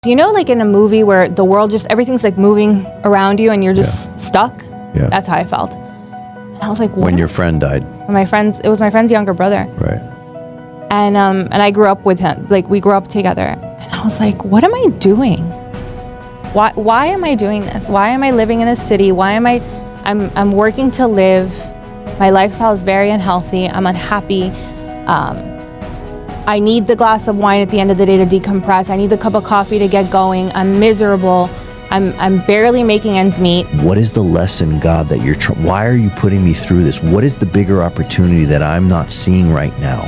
Do you know, like in a movie where the world just, everything's like moving around you and you're just stuck? Yeah. That's how I felt. And I was like, what? When your friend died. It was my friend's younger brother. Right. And I grew up with him. Like, we grew up together. And I was like, what am I doing? Why am I doing this? Why am I living in a city? Why am I'm working to live. My lifestyle is very unhealthy. I'm unhappy. I need the glass of wine at the end of the day to decompress. I need the cup of coffee to get going. I'm miserable. I'm barely making ends meet. What is the lesson, God, that why are you putting me through this? What is the bigger opportunity that I'm not seeing right now?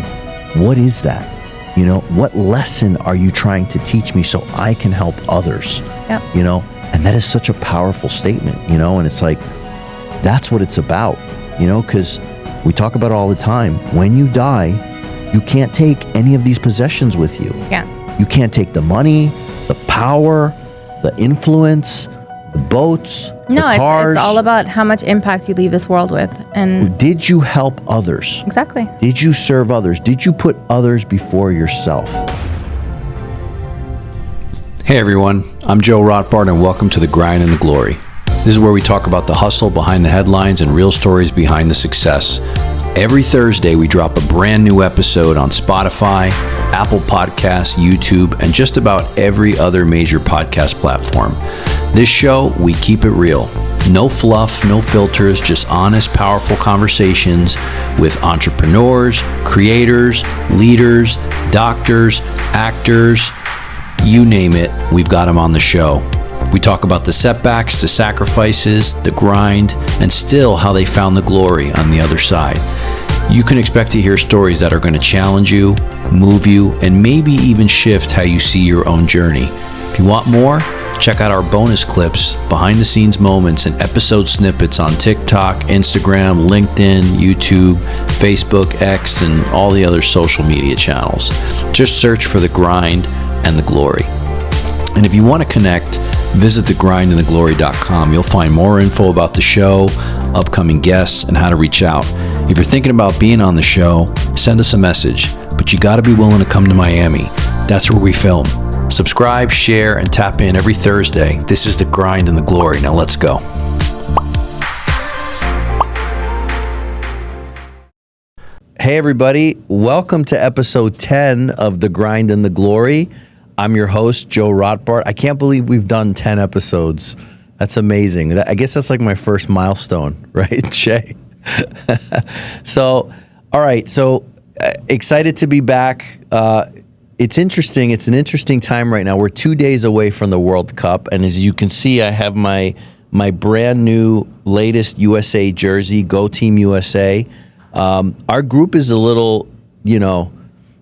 What is that? You know, what lesson are you trying to teach me so I can help others? Yeah. You know, and that is such a powerful statement, you know, and it's like, that's what it's about, you know, because we talk about it all the time. When you die, you can't take any of these possessions with you. Yeah. You can't take the money, the power, the influence, the boats, the cars. It's all about how much impact you leave this world with. And did you help others? Exactly. Did you serve others? Did you put others before yourself? Hey everyone, I'm Joe Rothbard and welcome to The Grind and the Glory. This is where we talk about the hustle behind the headlines and real stories behind the success. Every Thursday, we drop a brand new episode on Spotify, Apple Podcasts, YouTube, and just about every other major podcast platform. This show, we keep it real. No fluff, no filters, just honest, powerful conversations with entrepreneurs, creators, leaders, doctors, actors, you name it, we've got them on the show. We talk about the setbacks, the sacrifices, the grind, and still how they found the glory on the other side. You can expect to hear stories that are going to challenge you, move you, and maybe even shift how you see your own journey. If you want more, check out our bonus clips, behind the scenes moments, and episode snippets on TikTok, Instagram, LinkedIn, YouTube, Facebook, X, and all the other social media channels. Just search for The Grind and the Glory. And if you want to connect, visit thegrindandtheglory.com. You'll find more info about the show, upcoming guests, and how to reach out. If you're thinking about being on the show, send us a message, but you got to be willing to come to Miami. That's where we film. Subscribe, share, and tap in every Thursday. This is The Grind and the Glory. Now let's go. Hey everybody, welcome to episode 10 of The Grind and the Glory. I'm your host, Joe Rothbard. I can't believe we've done 10 episodes. That's amazing. I guess that's like my first milestone, right, Shay? So, all right. So excited to be back. It's interesting. It's an interesting time right now. We're 2 days away from the World Cup. And as you can see, I have my brand new latest USA jersey, Go Team USA. Our group is a little,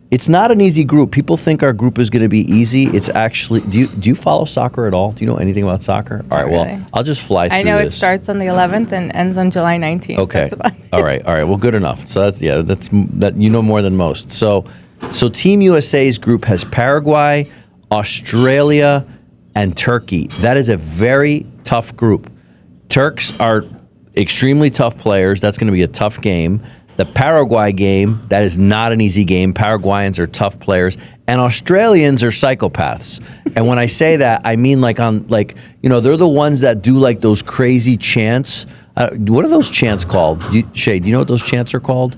it's not an easy group. People think our group is going to be easy. It's actually, do you follow soccer at all? Do you know anything about soccer? All right, well, I'll just fly through this. I know it starts on the 11th and ends on July 19th. Okay. All right. Well, good enough. So that's you know more than most. So Team USA's group has Paraguay, Australia, and Turkey. That is a very tough group. Turks are extremely tough players. That's going to be a tough game. The Paraguay game, that is not an easy game. Paraguayans are tough players, and Australians are psychopaths. And when I say that, I mean they're the ones that do like those crazy chants. What are those chants called? Shay, do you know what those chants are called?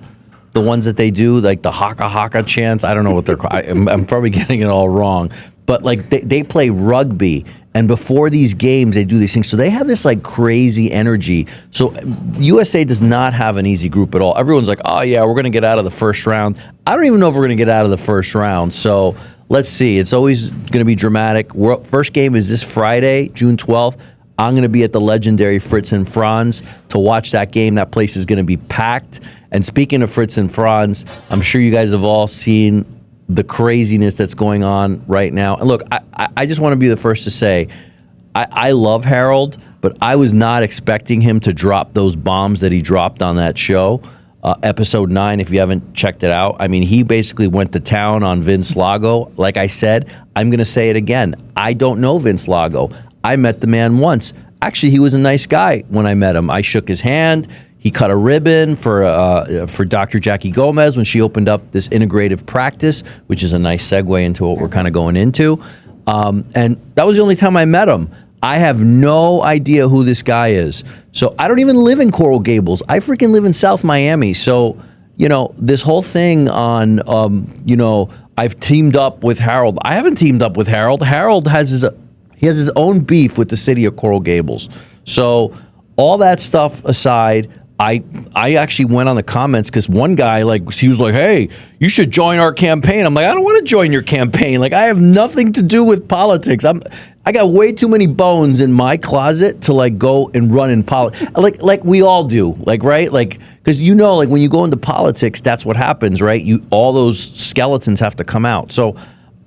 The ones that they do, like the haka haka chants. I don't know what they're called. I'm probably getting it all wrong. But like they play rugby. And before these games, they do these things. So they have this like crazy energy. So USA does not have an easy group at all. Everyone's like, oh yeah, we're going to get out of the first round. I don't even know if we're going to get out of the first round. So let's see. It's always going to be dramatic. First game is this Friday, June 12th. I'm going to be at the legendary Fritz and Franz to watch that game. That place is going to be packed. And speaking of Fritz and Franz, I'm sure you guys have all seen the craziness that's going on right now. And look, I just want to be the first to say, I love Harold, but I was not expecting him to drop those bombs that he dropped on that show. Episode 9, if you haven't checked it out. I mean, he basically went to town on Vince Lago. Like I said, I'm going to say it again. I don't know Vince Lago. I met the man once. Actually, he was a nice guy when I met him. I shook his hand. He cut a ribbon for Dr. Jackie Gomez when she opened up this integrative practice, which is a nice segue into what we're kind of going into. And that was the only time I met him. I have no idea who this guy is. So I don't even live in Coral Gables. I freaking live in South Miami. So, this whole thing on, I've teamed up with Harold. I haven't teamed up with Harold. Harold has his own beef with the city of Coral Gables. So all that stuff aside, I actually went on the comments because one guy, he was like, hey, you should join our campaign. I'm like, I don't want to join your campaign. I have nothing to do with politics. I got way too many bones in my closet to go and run in politics. Like we all do, right? Because when you go into politics, that's what happens, right? All those skeletons have to come out. So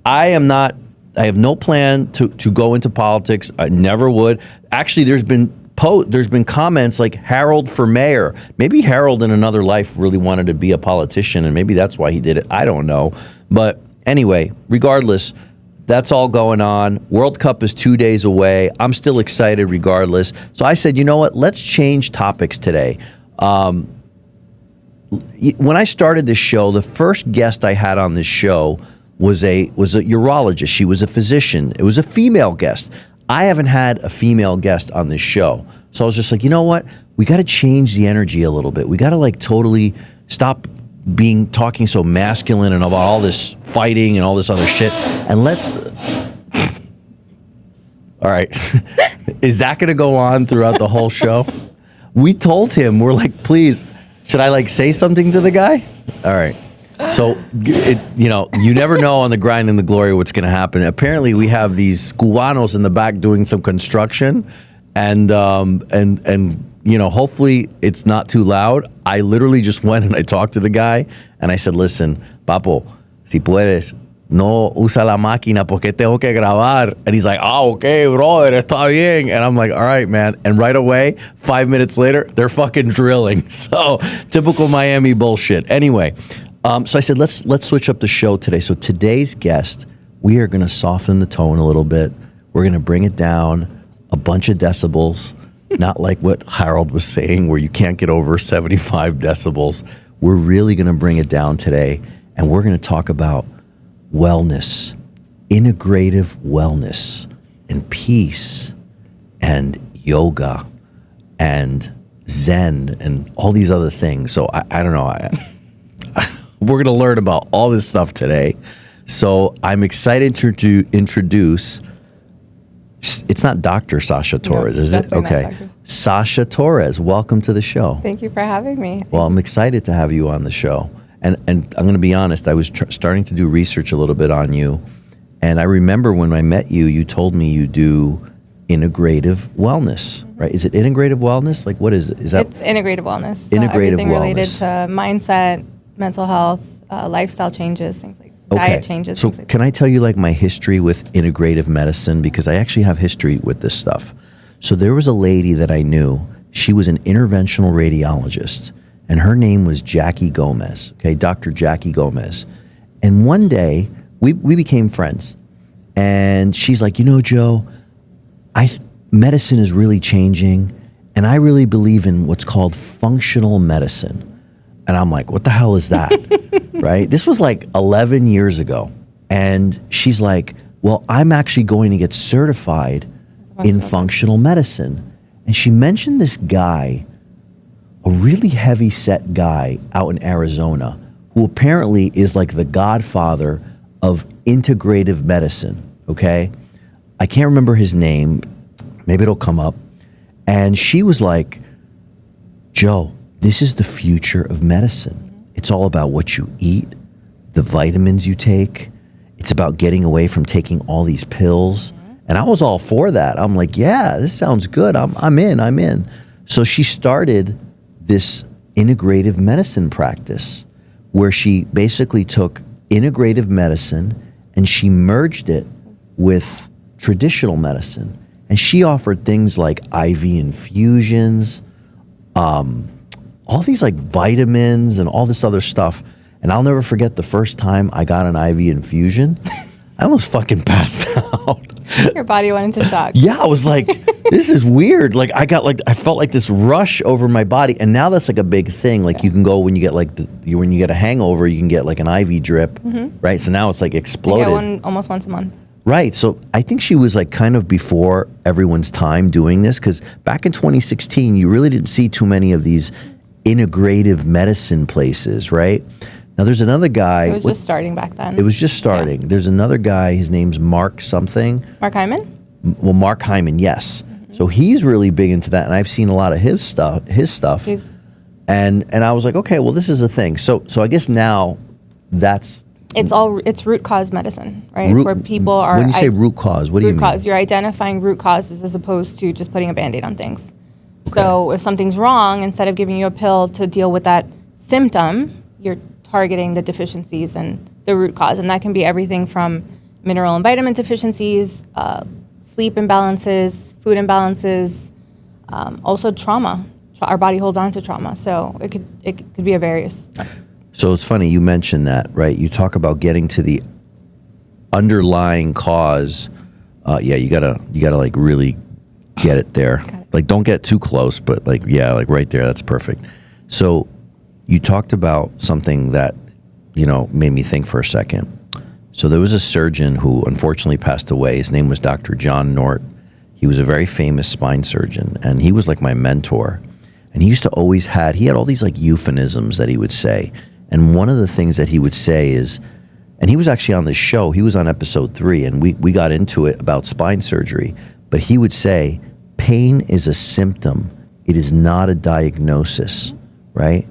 I have no plan to go into politics. I never would. Actually, there's been comments like Harold for mayor. Maybe Harold in another life really wanted to be a politician, and maybe that's why he did it. I don't know. But anyway, regardless, that's all going on. World Cup is 2 days away. I'm still excited regardless. So I said, you know what? Let's change topics today. When I started this show, the first guest I had on this show was a urologist. She was a physician. It was a female guest. I haven't had a female guest on this show. So I was just like, you know what? We got to change the energy a little bit. We got to totally stop talking so masculine and about all this fighting and all this other shit. And let's, all right. Is that going to go on throughout the whole show? We told him, we're like, please, should I say something to the guy? All right. So, you never know on the grind and the glory what's going to happen. Apparently, we have these Cubanos in the back doing some construction, and hopefully it's not too loud. I literally just went and I talked to the guy, and I said, listen, papo, si puedes, no usa la máquina porque tengo que grabar. And he's like, okay, brother, está bien. And I'm like, all right, man. And right away, 5 minutes later, they're fucking drilling. So, typical Miami bullshit. Anyway. So I said, let's switch up the show today. So today's guest, we are going to soften the tone a little bit. We're going to bring it down a bunch of decibels, not like what Harold was saying where you can't get over 75 decibels. We're really going to bring it down today, and we're going to talk about wellness, integrative wellness, and peace, and yoga, and Zen, and all these other things. So I don't know. We're going to learn about all this stuff today. So I'm excited to introduce, it's not Dr. Sascha Torres, is it? Okay. Sascha Torres, welcome to the show. Thank you for having me. Well, I'm excited to have you on the show. And I'm going to be honest, I was starting to do research a little bit on you. And I remember when I met you, you told me you do integrative wellness, right? Is it integrative wellness? What is it? It's integrative wellness. Integrative everything wellness. Related to mindset, mental health, lifestyle changes, things like diet changes. So can I tell you my history with integrative medicine? Because I actually have history with this stuff. So there was a lady that I knew. She was an interventional radiologist, and her name was Jackie Gomez, okay, Dr. Jackie Gomez. And one day, we became friends. And she's like, Joe, medicine is really changing, and I really believe in what's called functional medicine. And I'm like, what the hell is that? Right? This was 11 years ago. And she's like, well, I'm actually going to get certified in functional medicine. And she mentioned this guy, a really heavy set guy out in Arizona, who apparently is the godfather of integrative medicine. Okay? I can't remember his name. Maybe it'll come up. And she was like, Joe, this is the future of medicine. It's all about what you eat, the vitamins you take. It's about getting away from taking all these pills. And I was all for that. I'm like, yeah, this sounds good. I'm in. So she started this integrative medicine practice where she basically took integrative medicine and she merged it with traditional medicine. And she offered things like IV infusions, all these vitamins and all this other stuff. And I'll never forget the first time I got an IV infusion. I almost fucking passed out. Your body went into shock. Yeah, I was like, this is weird. I felt this rush over my body. And now that's a big thing. You can go when you get when you get a hangover, you can get an IV drip, right? So now it's exploded. I get one almost once a month. Right. So I think she was like kind of before everyone's time doing this, because back in 2016, you really didn't see too many of these integrative medicine places, right? Now there's another guy. It was just starting back then. It was just starting. Yeah. There's another guy. His name's Mark something. Mark Hyman? Well, Mark Hyman, yes. Mm-hmm. So he's really big into that, and I've seen a lot of his stuff. And I was like, okay, well, this is a thing. So I guess now that's... It's root cause medicine, right? It's where people are... When you say root cause, what do you mean? Root cause, you're identifying root causes as opposed to just putting a Band-Aid on things. Okay. So if something's wrong, instead of giving you a pill to deal with that symptom, you're targeting the deficiencies and the root cause. And that can be everything from mineral and vitamin deficiencies, sleep imbalances, food imbalances, also trauma. Our body holds on to trauma. So it could be a various... So it's funny you mentioned that, right? You talk about getting to the underlying cause. You gotta like really get it there. Like don't get too close, but like right there. That's perfect. So you talked about something that made me think for a second. So there was a surgeon who unfortunately passed away. His name was Dr. John Nort. He was a very famous spine surgeon, and he was like my mentor. And he used to always he had all these like euphemisms that he would say. And one of the things that he would say is, and he was actually on this show, he was on episode 3, and we got into it about spine surgery, but he would say, pain is a symptom. It is not a diagnosis, right?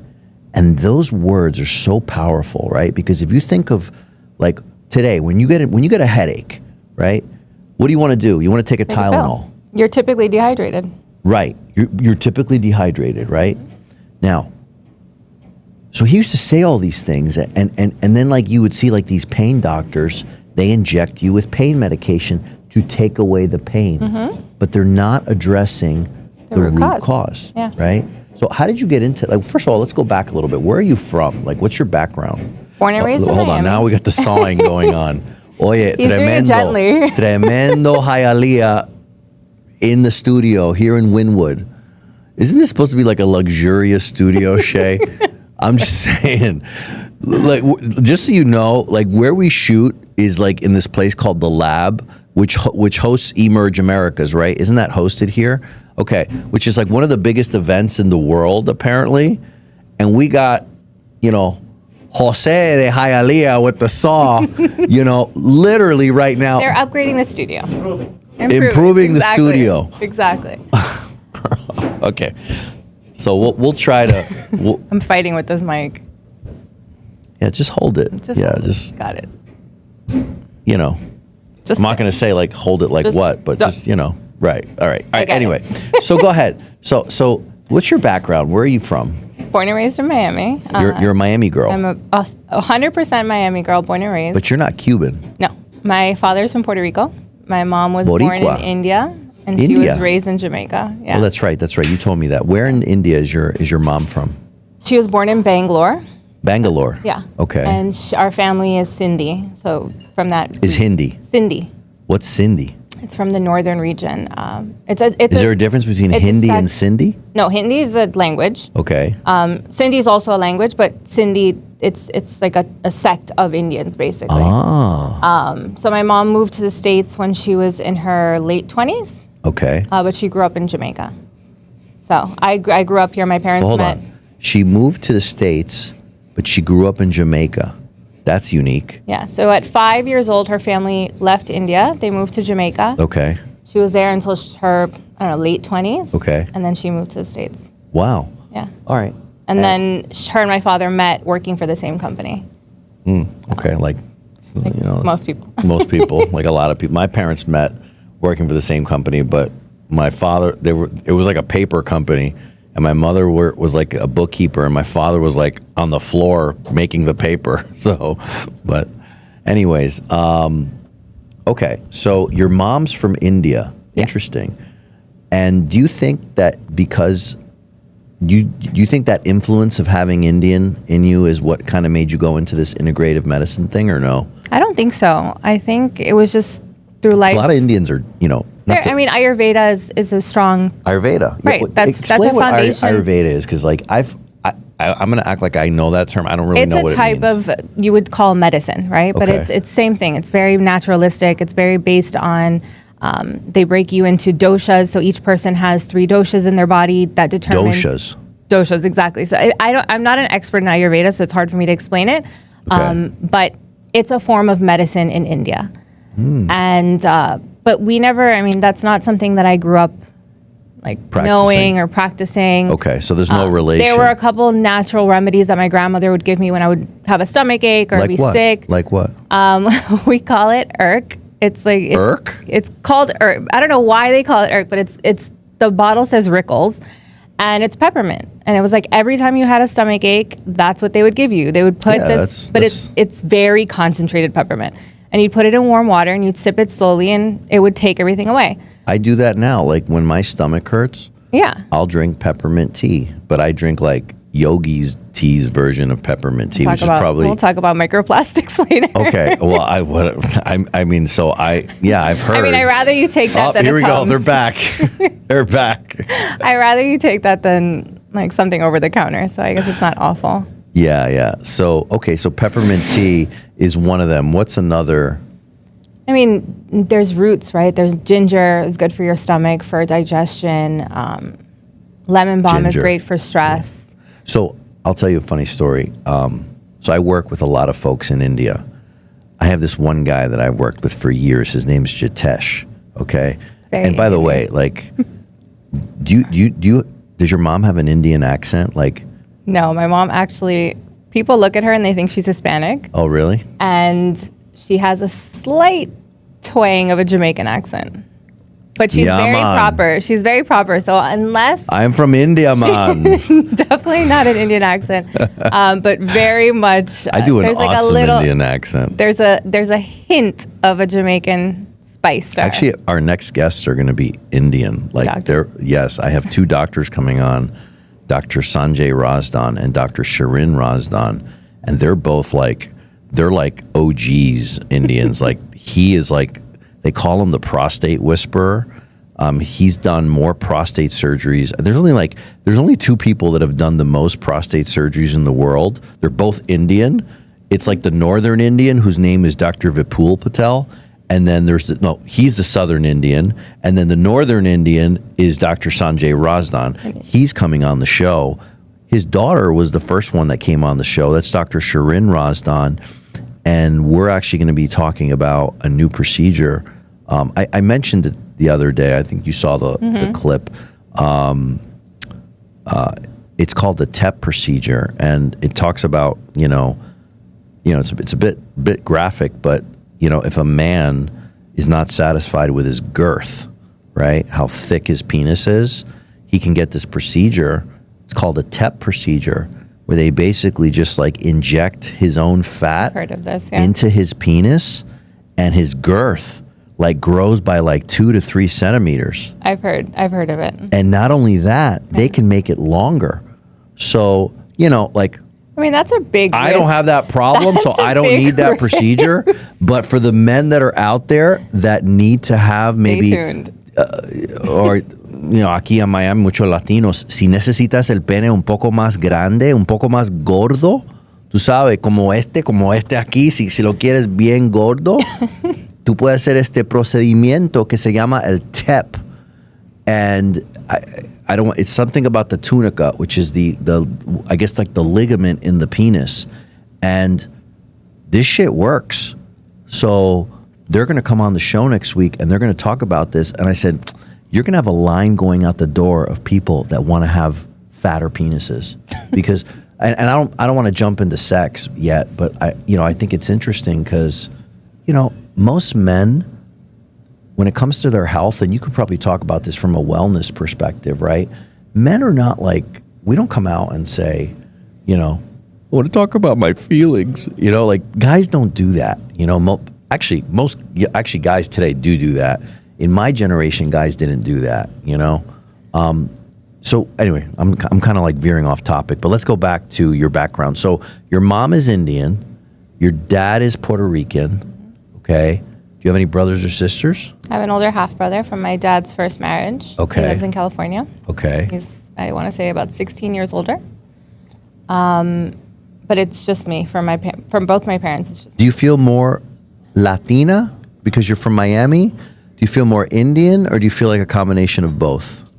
And those words are so powerful, right? Because if you think of like today, when you get a headache, right? What do you want to do? You want to take a Tylenol. You're typically dehydrated. Right. You're typically dehydrated, right? Now, so he used to say all these things, and then like you would see like these pain doctors, they inject you with pain medication to take away the pain, but they're not addressing the root cause, right? So how did you get into, like, first of all, let's go back a little bit. Where are you from? Like, what's your background? Born and raised in Miami. Hold on, now we got the sawing going on. Oye, he's doing it gently. Tremendo Hialeah in the studio here in Wynwood. Isn't this supposed to be like a luxurious studio, Shay? I'm just saying, like, just so you know, like where we shoot is like in this place called The Lab, which hosts Emerge Americas, right? Isn't that hosted here? Okay, which is like one of the biggest events in the world, apparently. And we got, Jose de Hialeah with the saw, literally right now. They're upgrading the studio. Improving the studio. Exactly. Okay. So we'll try to... I'm fighting with this mic. Yeah, just hold it. Just got it. I'm not going to say like hold it like what, but just, right. All right. Anyway, so go ahead. So what's your background? Where are you from? Born and raised in Miami. You're a Miami girl. I'm a 100% Miami girl, born and raised. But you're not Cuban. No. My father's from Puerto Rico. My mom was born in India. And she was raised in Jamaica. Yeah. Oh, that's right. You told me that. Where in India is your mom from? She was born in Bangalore. Bangalore. Yeah. Okay. And our family is Sindhi. So from that is Hindi. Sindhi. What's Sindhi? It's from the northern region. Is there a difference between Hindi and Sindhi? No, Hindi is a language. Okay. Sindhi is also a language, but Sindhi it's like a sect of Indians basically. So my mom moved to the States when she was in her late 20s. Okay. But she grew up in Jamaica. So I grew up here. My parents met. On. She moved to the States, but she grew up in Jamaica. That's unique. Yeah. So at 5 years old, her family left India. They moved to Jamaica. Okay. She was there until her, late 20s. Okay. And then she moved to the States. Wow. Yeah. All right. And then her and my father met working for the same company. Okay. Like most people. Most people, like a lot of people. My parents met working for the same company, but my father, it was like a paper company, and my mother was like a bookkeeper, and my father was like on the floor making the paper. So, but anyways, okay. So your mom's from India. Yeah. Interesting. And do you think that because do you think that influence of having Indian in you is what kind of made you go into this integrative medicine thing, or no? I don't think so. I think it was just through life. A lot of Indians are, Ayurveda is a strong... Ayurveda. Right, Yeah, that's a foundation. Ayurveda is, because like I I'm going to act like I know that term. I don't really know what it means. It's a type of, you would call medicine, right? But Okay. it's same thing. It's very naturalistic. It's very based on, they break you into doshas. So each person has 3 doshas in their body that determines. Doshas, exactly. So I'm not an expert in Ayurveda, so it's hard for me to explain it. Okay. But it's a form of medicine in India. And, but we never, I mean, that's not something that I grew up like knowing or practicing. Okay, so there's no relation. There were a couple natural remedies that my grandmother would give me when I would have a stomach ache or like be what? sick. Like what? We call it irk. It's like Irk? It's called irk. I don't know why they call it irk, but it's the bottle says Rickles, and it's peppermint. And it was like every time you had a stomach ache, that's what they would give you. They would put this, but it's very concentrated peppermint, and you'd put it in warm water and you'd sip it slowly, and it would take everything away. I do that now. Like when my stomach hurts, I'll drink peppermint tea, but I drink like Yogi's tea's version of peppermint tea, which is probably. We'll talk about microplastics later. Okay. Well, I've heard. I mean, I'd rather you take that than here we Tums. go. They're back. They're back. I'd rather you take that than like something over the counter. So I guess it's not awful. Yeah. So, okay. So peppermint tea is one of them. What's another? I mean, there's roots, right? There's ginger is good for your stomach, for digestion. Lemon balm is great for stress. So I'll tell you a funny story. So I work with a lot of folks in India. I have this one guy that I've worked with for years. His name's Jitesh. Okay. And by the way, like, does your mom have an Indian accent? Like, no, my mom actually, people look at her and they think she's Hispanic. Oh, really? And she has a slight twang of a Jamaican accent. But she's very proper. She's very proper. So unless... I'm from India, man. Definitely not an Indian accent. But very much... I do an awesome Indian accent. There's a hint of a Jamaican spice to her. Actually, our next guests are going to be Indian. Like yes, I have 2 doctors coming on, Dr. Sanjay Razdan and Dr. Shirin Razdan. And they're both like... They're like OGs Indians. Like he is like, they call him the prostate whisperer. He's done more prostate surgeries. There's only 2 people that have done the most prostate surgeries in the world. They're both Indian. It's like the Northern Indian, whose name is Dr. Vipul Patel. And then he's the Southern Indian. And then the Northern Indian is Dr. Sanjay Razdan. He's coming on the show. His daughter was the first one that came on the show. That's Dr. Shirin Razdan. And we're actually going to be talking about a new procedure. I mentioned it the other day. I think you saw the clip. It's called the TEP procedure, and it talks about it's a bit graphic, but if a man is not satisfied with his girth, right, how thick his penis is, he can get this procedure. It's called a TEP procedure, where they basically just like inject his own fat into his penis, and his girth like grows by like 2 to 3 centimeters. I've heard of it. And not only that, they can make it longer. So, like, I mean, that's a big risk. I don't have that problem, so I don't need that procedure. But for the men that are out there that need to have maybe, aquí en Miami, muchos latinos, si necesitas el pene un poco más grande, un poco más gordo, tú sabes, como este aquí, si lo quieres bien gordo, tú puedes hacer este procedimiento que se llama el TEP. And I don't. It's something about the tunica, which is the I guess like the ligament in the penis, and this shit works. So they're going to come on the show next week, and they're going to talk about this. And I said, you're going to have a line going out the door of people that want to have fatter penises, because and I don't want to jump into sex yet, but I think it's interesting because most men, when it comes to their health, and you could probably talk about this from a wellness perspective, right? Men are not like, we don't come out and say, I want to talk about my feelings. Like guys don't do that. Actually, guys today do that. In my generation, guys didn't do that. So anyway, I'm kind of like veering off topic, but let's go back to your background. So your mom is Indian, your dad is Puerto Rican, okay? Do you have any brothers or sisters? I have an older half-brother from my dad's first marriage. Okay. He lives in California. Okay. He's, I want to say, about 16 years older. But it's just me from both my parents. It's just Do you feel more Latina because you're from Miami? Do you feel more Indian, or do you feel like a combination of both?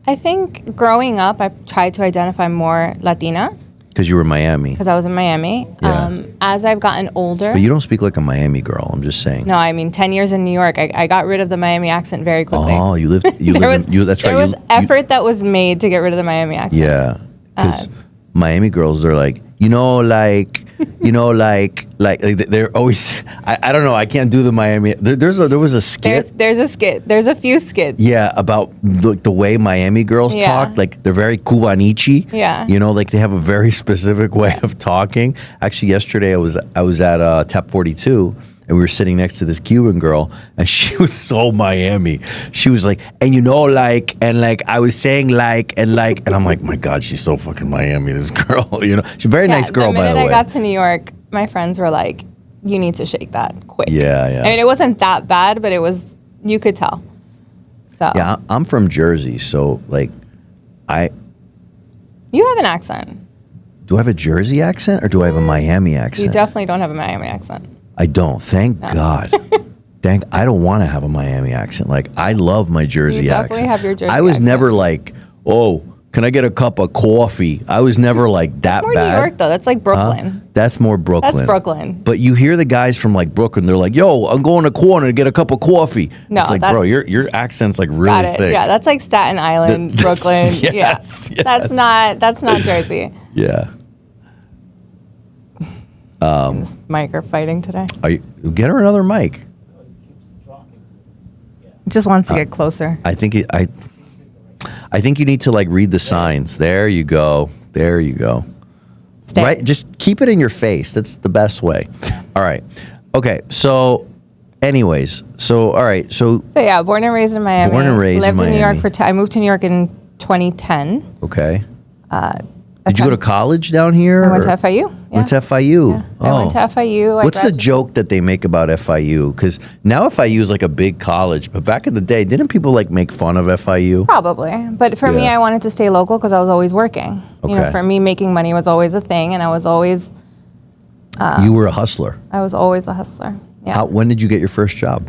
I think growing up, I tried to identify more Latina Because you were in Miami. because I was in Miami. Yeah. As I've gotten older, But you don't speak like a Miami girl. I'm just saying. no, I mean 10 years in New York, I got rid of the Miami accent very quickly. Oh, you lived. You there lived. was, You, that's right. there was you, effort that was made to get rid of the Miami accent. Yeah, because Miami girls are like, they're always. I don't know. I can't do the Miami. There was a skit. There's a skit. There's a few skits. Yeah, about the way Miami girls Yeah. talk. Like they're very Cubanichi. Yeah. Like they have a very specific way of talking. Actually, yesterday I was at Tap 42. And we were sitting next to this Cuban girl, and she was so Miami. She was like, and I was saying and I'm like, my God, she's so fucking Miami, this girl. She's a very nice girl, by the way. The minute I got to New York, my friends were like, you need to shake that quick. Yeah. I mean, it wasn't that bad, but you could tell. So Yeah, I'm from Jersey, so you have an accent. do I have a Jersey accent or do I have a Miami accent? You definitely don't have a Miami accent. I don't. Thank God. I don't want to have a Miami accent. Like, I love my Jersey You definitely accent. have your Jersey I was accent. never like, oh, can I get a cup of coffee? I was never like that More bad. New York, though. That's like Brooklyn. That's more Brooklyn. That's Brooklyn. But you hear the guys from like Brooklyn, they're like, yo, I'm going to corner to get a cup of coffee. No, it's like, bro, your accent's like Got really it. thick. Yeah, that's like Staten Island, Brooklyn. Yes, Yeah. yes. That's not Jersey. Yeah. This mic are fighting today. Get her another mic. Just wants to get closer. I think you need to like read the signs. There you go. Stay. Right? Just keep it in your face. That's the best way. All right. Okay. So, anyways. All right. So, Yeah, born and raised in Miami. Born and raised in Lived in New York Miami. I moved to New York in 2010. okay. Did you go to college down here? I went to or- FIU. Yeah. Went to FIU. Yeah. I went to FIU. What's the joke that they make about FIU? Because now FIU is like a big college, but back in the day, didn't people like make fun of FIU? Probably. But for me, Yeah. I wanted to stay local because I was always working. Okay. For me, making money was always a thing, and I was always You were a hustler. a hustler. Yeah. When did you get your first job?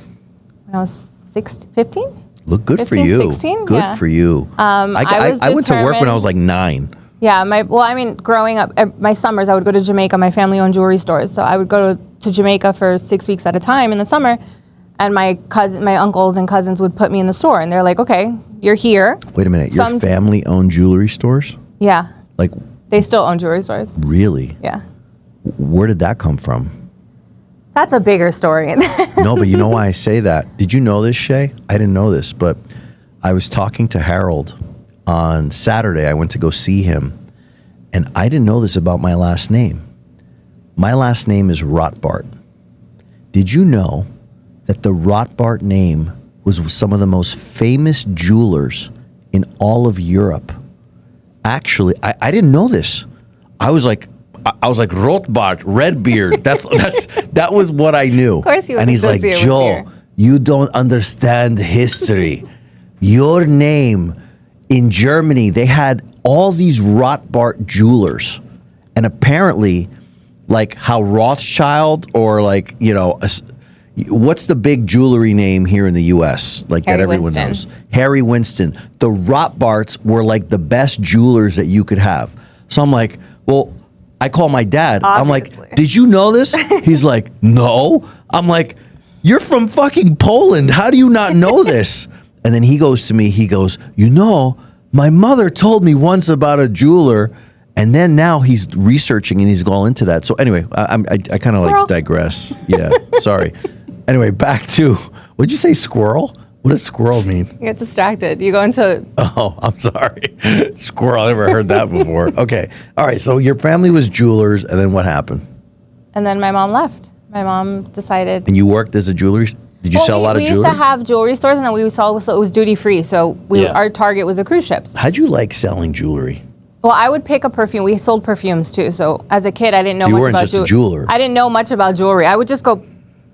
When I was 15? Look, good for 15, you. 16? Good Yeah. for you. I was I went to work when I determined- was like 9. Yeah, growing up, my summers, I would go to Jamaica. My family owned jewelry stores. So I would go to Jamaica for 6 weeks at a time in the summer. And my uncles and cousins would put me in the store. And they're like, okay, you're here. Wait a minute. Your family owned jewelry stores? Yeah. Like, They still own jewelry stores. really? Yeah. Where did that come from? That's a bigger story. No, but you know why I say that? Did you know this, Shay? I didn't know this, but I was talking to Harold on Saturday. I went to go see him, and I didn't know this about my last name. My last name is Rothbart. Did you know that the Rothbart name was some of the most famous jewelers in all of Europe? Actually, I didn't know this. I was like Rothbart, Redbeard. That was what I knew. Of course you would And he's like, associate with Joe, beer. you don't understand history. Your name in Germany, they had all these Rothbart jewelers, and apparently, like how Rothschild or like what's the big jewelry name here in the U.S. like Harry that everyone Winston. knows? Harry Winston. The Rothbarts were like the best jewelers that you could have. So I'm like, well, I call my dad. I'm Obviously. like, did you know this? He's like, no. I'm like, you're from fucking Poland. How do you not know this? And then he goes to me, my mother told me once about a jeweler, and then now he's researching and he's all into that. So anyway, I kind of like digress. Yeah, sorry. Anyway, back to, what'd you say, squirrel? What does squirrel mean? You get distracted. You go into Oh, I'm sorry. Squirrel, I never heard that before. Okay. All right, so your family was jewelers, and then what happened? and then my mom left. My mom decided. And you worked as a jewelry? Did you sell a lot of we jewelry? used to have jewelry stores, and then we saw so it was duty free. So Yeah. our target was the cruise ships. How'd you like selling jewelry? Well, I would pick a perfume. We sold perfumes too. So as a kid, I didn't know So you much weren't about just a jeweler. I didn't know much about jewelry. I would just go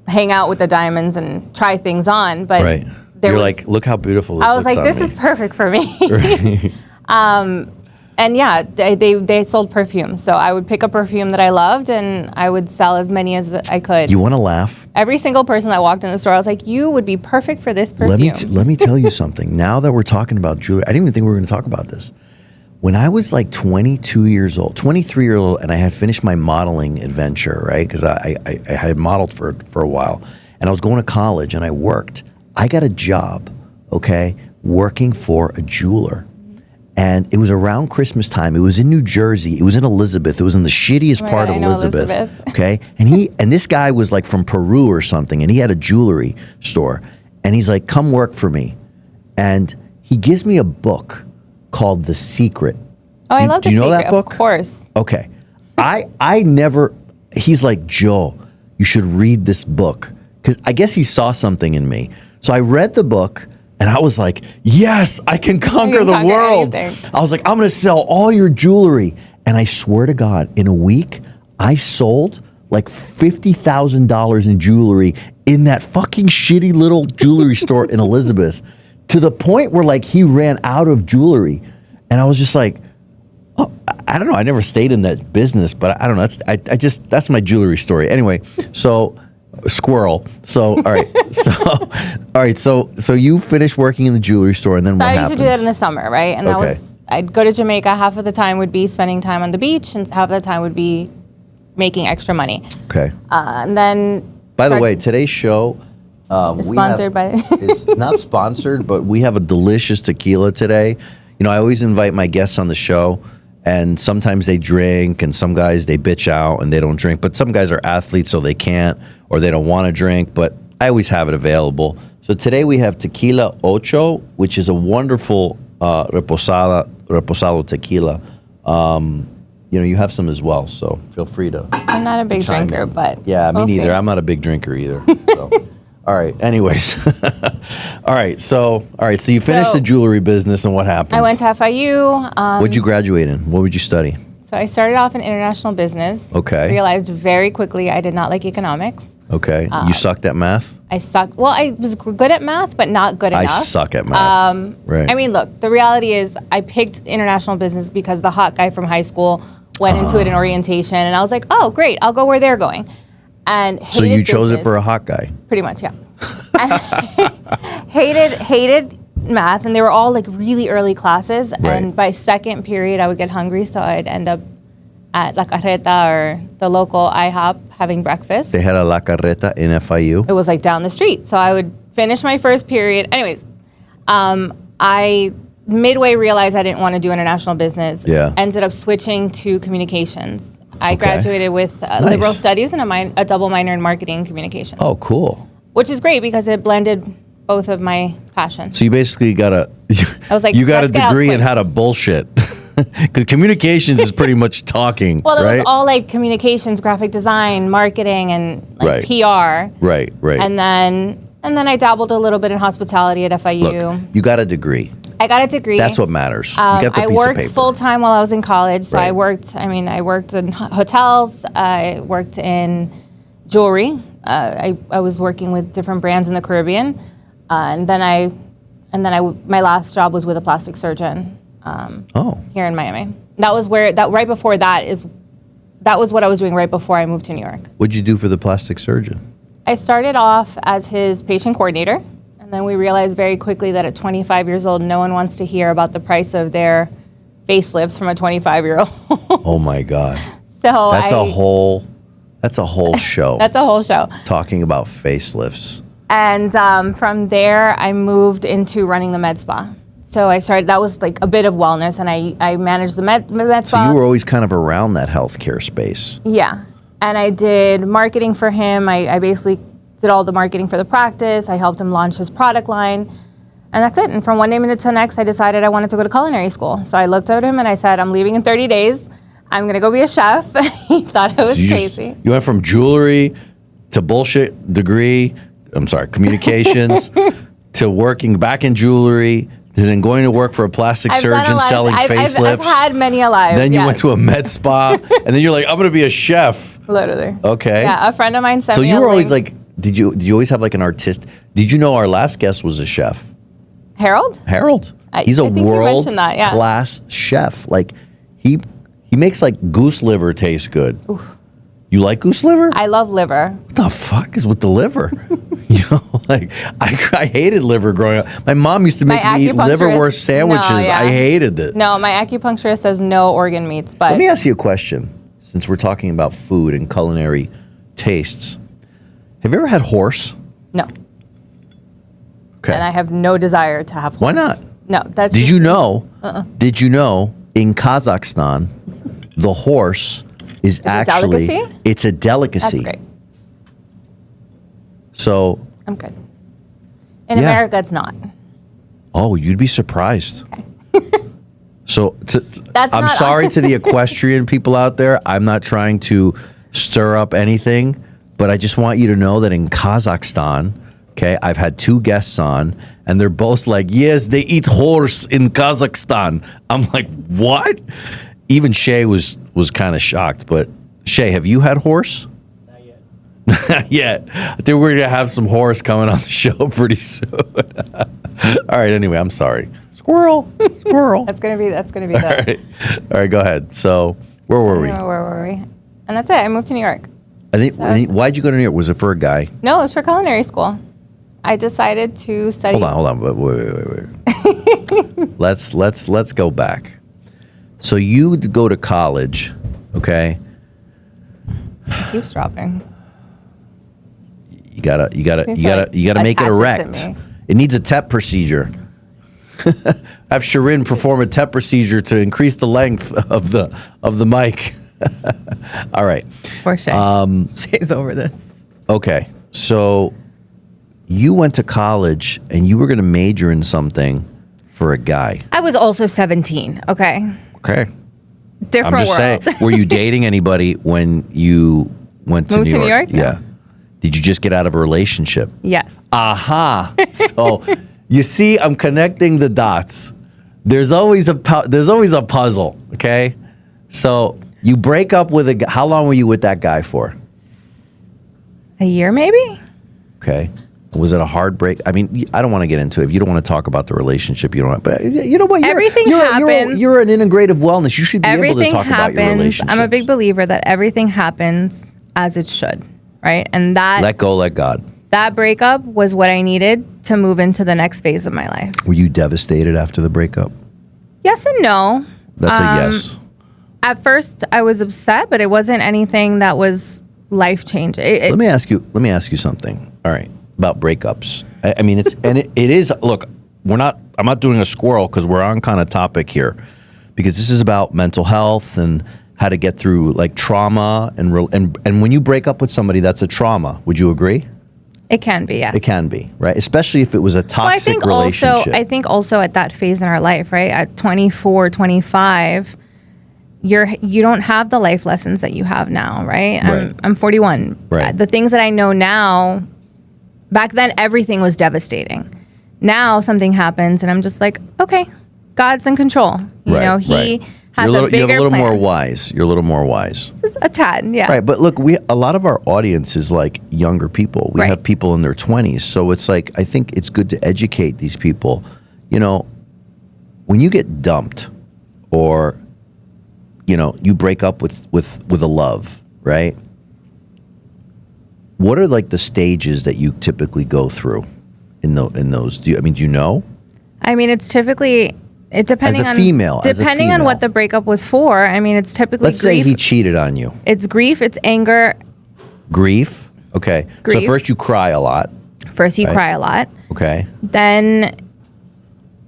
hang out with the diamonds and try things on. But Right. there You're was- like, look how beautiful this I was looks like, on this me. is perfect for me. Right. And yeah, they sold perfume. So I would pick a perfume that I loved and I would sell as many as I could. You want to laugh? Every single person that walked in the store, I was like, you would be perfect for this perfume. Let me tell you something. Now that we're talking about jewelry, I didn't even think we were going to talk about this. When I was like 23 years old, and I had finished my modeling adventure, right? Because I had modeled for a while. And I was going to college and I worked. I got a job, okay, working for a jeweler. And it was around Christmas time. It was in New Jersey. It was in Elizabeth. It was in the shittiest part of Elizabeth. Okay. And this guy was like from Peru or something, and he had a jewelry store. And he's like, come work for me. And he gives me a book called The Secret. Oh, I love The Secret. Do you know that book? Of course. Okay. He's like, Joe, you should read this book. Because I guess he saw something in me. So I read the book. And I was like, yes, I can conquer the world. Anything. I was like, I'm going to sell all your jewelry. And I swear to God, in a week, I sold like $50,000 in jewelry in that fucking shitty little jewelry store in Elizabeth, to the point where like he ran out of jewelry. And I was just like, oh, I don't know. I never stayed in that business, but I don't know. That's my jewelry story. Anyway, so... Squirrel. So, all right. So you finished working in the jewelry store, and then what happens? I used to do that in the summer, right? And I'd go to Jamaica. Half of the time would be spending time on the beach, and half of the time would be making extra money. Okay. And then... By the way, today's show... sponsored by... It's not sponsored, but we have a delicious tequila today. You know, I always invite my guests on the show, and sometimes they drink, and some guys, they bitch out and they don't drink. But some guys are athletes, so they can't, or they don't want to drink. But I always have it available. So today we have Tequila Ocho, which is a wonderful reposado tequila. You know, you have some as well, so feel free to... I'm not a big drinker, but... Yeah, me neither. I'm not a big drinker either. So. All right. Anyways. All right. So you finished the jewelry business, and what happened? I went to FIU. What'd you graduate in? What would you study? So I started off in international business. Okay. Realized very quickly I did not like economics. Okay. You sucked at math? I sucked. Well, I was good at math, but not good enough. I suck at math. Right. I mean, look, the reality is I picked international business because the hot guy from high school went into it in orientation, and I was like, oh, great, I'll go where they're going. And so you chose it for a hot guy? Pretty much, yeah. hated math, and they were all like really early classes. Right. And by second period, I would get hungry, so I'd end up at La Carreta or the local IHOP having breakfast. They had a La Carreta in FIU? It was like down the street. So I would finish my first period. Anyways, I midway realized I didn't want to do international business. Yeah. Ended up switching to communications. I graduated with liberal studies and a double minor in marketing and communications. Oh, cool. Which is great because it blended both of my passions. So you basically got a degree in how to bullshit. Because communications is pretty much talking, well, it right? was all like communications, graphic design, marketing, and like PR. Right. And then I dabbled a little bit in hospitality at FIU. Look, you got a degree. I got a degree. That's what matters. You got the piece I of worked paper. full time while I was in college. So Right. I worked in hotels. I worked in jewelry. I was working with different brands in the Caribbean. And then my last job was with a plastic surgeon. Here in Miami. That was right before that was what I was doing right before I moved to New York. What'd you do for the plastic surgeon? I started off as his patient coordinator, and then we realized very quickly that at 25 years old, no one wants to hear about the price of their facelifts from a 25-year-old. Oh my God. So that's a whole show. That's a whole show. Talking about facelifts. And from there, I moved into running the med spa. So that was like a bit of wellness, and I managed the med spa. So you were always kind of around that healthcare space. Yeah. And I did marketing for him. I basically did all the marketing for the practice. I helped him launch his product line. And that's it. And from one day minute to the next, I decided I wanted to go to culinary school. So I looked at him and I said, I'm leaving in 30 days. I'm going to go be a chef. He thought I was crazy. You went from jewelry to bullshit degree, communications, to working back in jewelry, then going to work for a plastic surgeon selling facelifts. I've had many a life. Then you went to a med spa, and then you're like, I'm going to be a chef. Literally. Okay. Yeah, a friend of mine sent me So you were link. always like, did you always have like an artist? Did you know our last guest was a chef? Harold? He's a I think you mentioned that, yeah. world-class chef. Like, He makes like goose liver taste good. Oof. You like goose liver? I love liver. What the fuck is with the liver? Like I hated liver growing up. My mom used to make me eat liverwurst sandwiches. No, yeah. I hated it. No, my acupuncturist says no organ meats. But let me ask you a question. Since we're talking about food and culinary tastes, have you ever had horse? No. Okay. And I have no desire to have horse. Why not? No, that's. Did you know? Did you know in Kazakhstan, the horse is actually a delicacy? It's a delicacy. That's great. So I'm good. In America, it's not. Oh, you'd be surprised. Okay. So I'm not sorry to the equestrian people out there. I'm not trying to stir up anything, but I just want you to know that in Kazakhstan, okay, I've had 2 guests on, and they're both like, yes, they eat horse in Kazakhstan. I'm like, what? Even Shay was kind of shocked. But Shay, have you had horse? Not yet. Not yet. I think we're gonna have some horse coming on the show pretty soon. All right. Anyway, I'm sorry. Squirrel. That's gonna be All right. Go ahead. So where were we? Where were we? And that's it. I moved to New York. I think. Why'd you go to New York? Was it for a guy? No, it was for culinary school. I decided to study. Hold on. Wait. Let's go back. So you go to college, okay? It keeps dropping. You gotta make it erect. It needs a TEP procedure. Have Shirin perform a TEP procedure to increase the length of the mic. All right. Poor Shay. Shay's over this. Okay, so you went to college and you were going to major in something for a guy. I was also 17. Okay. Okay. Different I'm just world. saying. Were you dating anybody when you went to Moved New York? to New York? No. Yeah. Did you just get out of a relationship? Yes. Aha. So you see, I'm connecting the dots. There's always a puzzle. Okay. So you break up with a guy. How long were you with that guy for? A year, maybe? Okay. Was it a hard break? I mean, I don't want to get into it. If you don't want to talk about the relationship, you don't. But you know what? Everything happens. You're an integrative wellness. You should be able to talk about your relationship. I'm a big believer that everything happens as it should, right? And that let go, let God. That breakup was what I needed to move into the next phase of my life. Were you devastated after the breakup? Yes and no. That's a yes. At first, I was upset, but it wasn't anything that was life changing. Let me ask you something. All right. About breakups. I mean, it is. Look, I'm not doing a squirrel because we're on kind of topic here, because this is about mental health and how to get through like trauma and when you break up with somebody, that's a trauma. Would you agree? It can be, yes. It can be, right? Especially if it was a toxic relationship. I think also at that phase in our life, right? At 24, 25, you don't have the life lessons that you have now, right? I'm 41. Right. The things that I know now. Back then, everything was devastating. Now something happens, and I'm just like, okay, God's in control. You know, He has a bigger You're a little plan. more wise. You're a little more wise. A tad, yeah. Right, but look, a lot of our audience is like younger people. We have people in their 20s, so it's like I think it's good to educate these people. You know, when you get dumped, or you know, you break up with a love, right? What are like the stages that you typically go through in those? Do you know? I mean, it's typically depending as a female, on what the breakup was for. I mean, it's typically let's say he cheated on you. It's grief, it's anger. Grief. Okay. Grief. So first you cry a lot. First you cry a lot. Okay. Then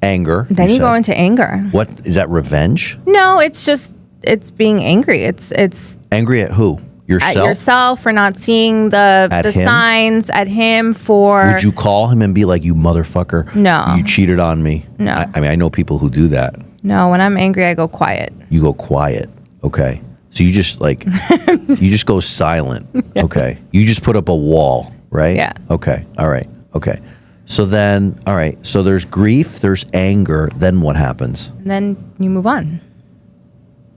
anger. Then you go into anger. What is that? Revenge? No, it's being angry. It's angry at who? Yourself? At yourself for not seeing the signs, at him for... Would you call him and be like, you motherfucker? No. You cheated on me? No. I mean, I know people who do that. No, when I'm angry, I go quiet. You go quiet. Okay. So you just like, you just go silent. Yeah. Okay. You just put up a wall, right? Yeah. Okay. All right. Okay. So then, all right. So there's grief, there's anger. Then what happens? And then you move on.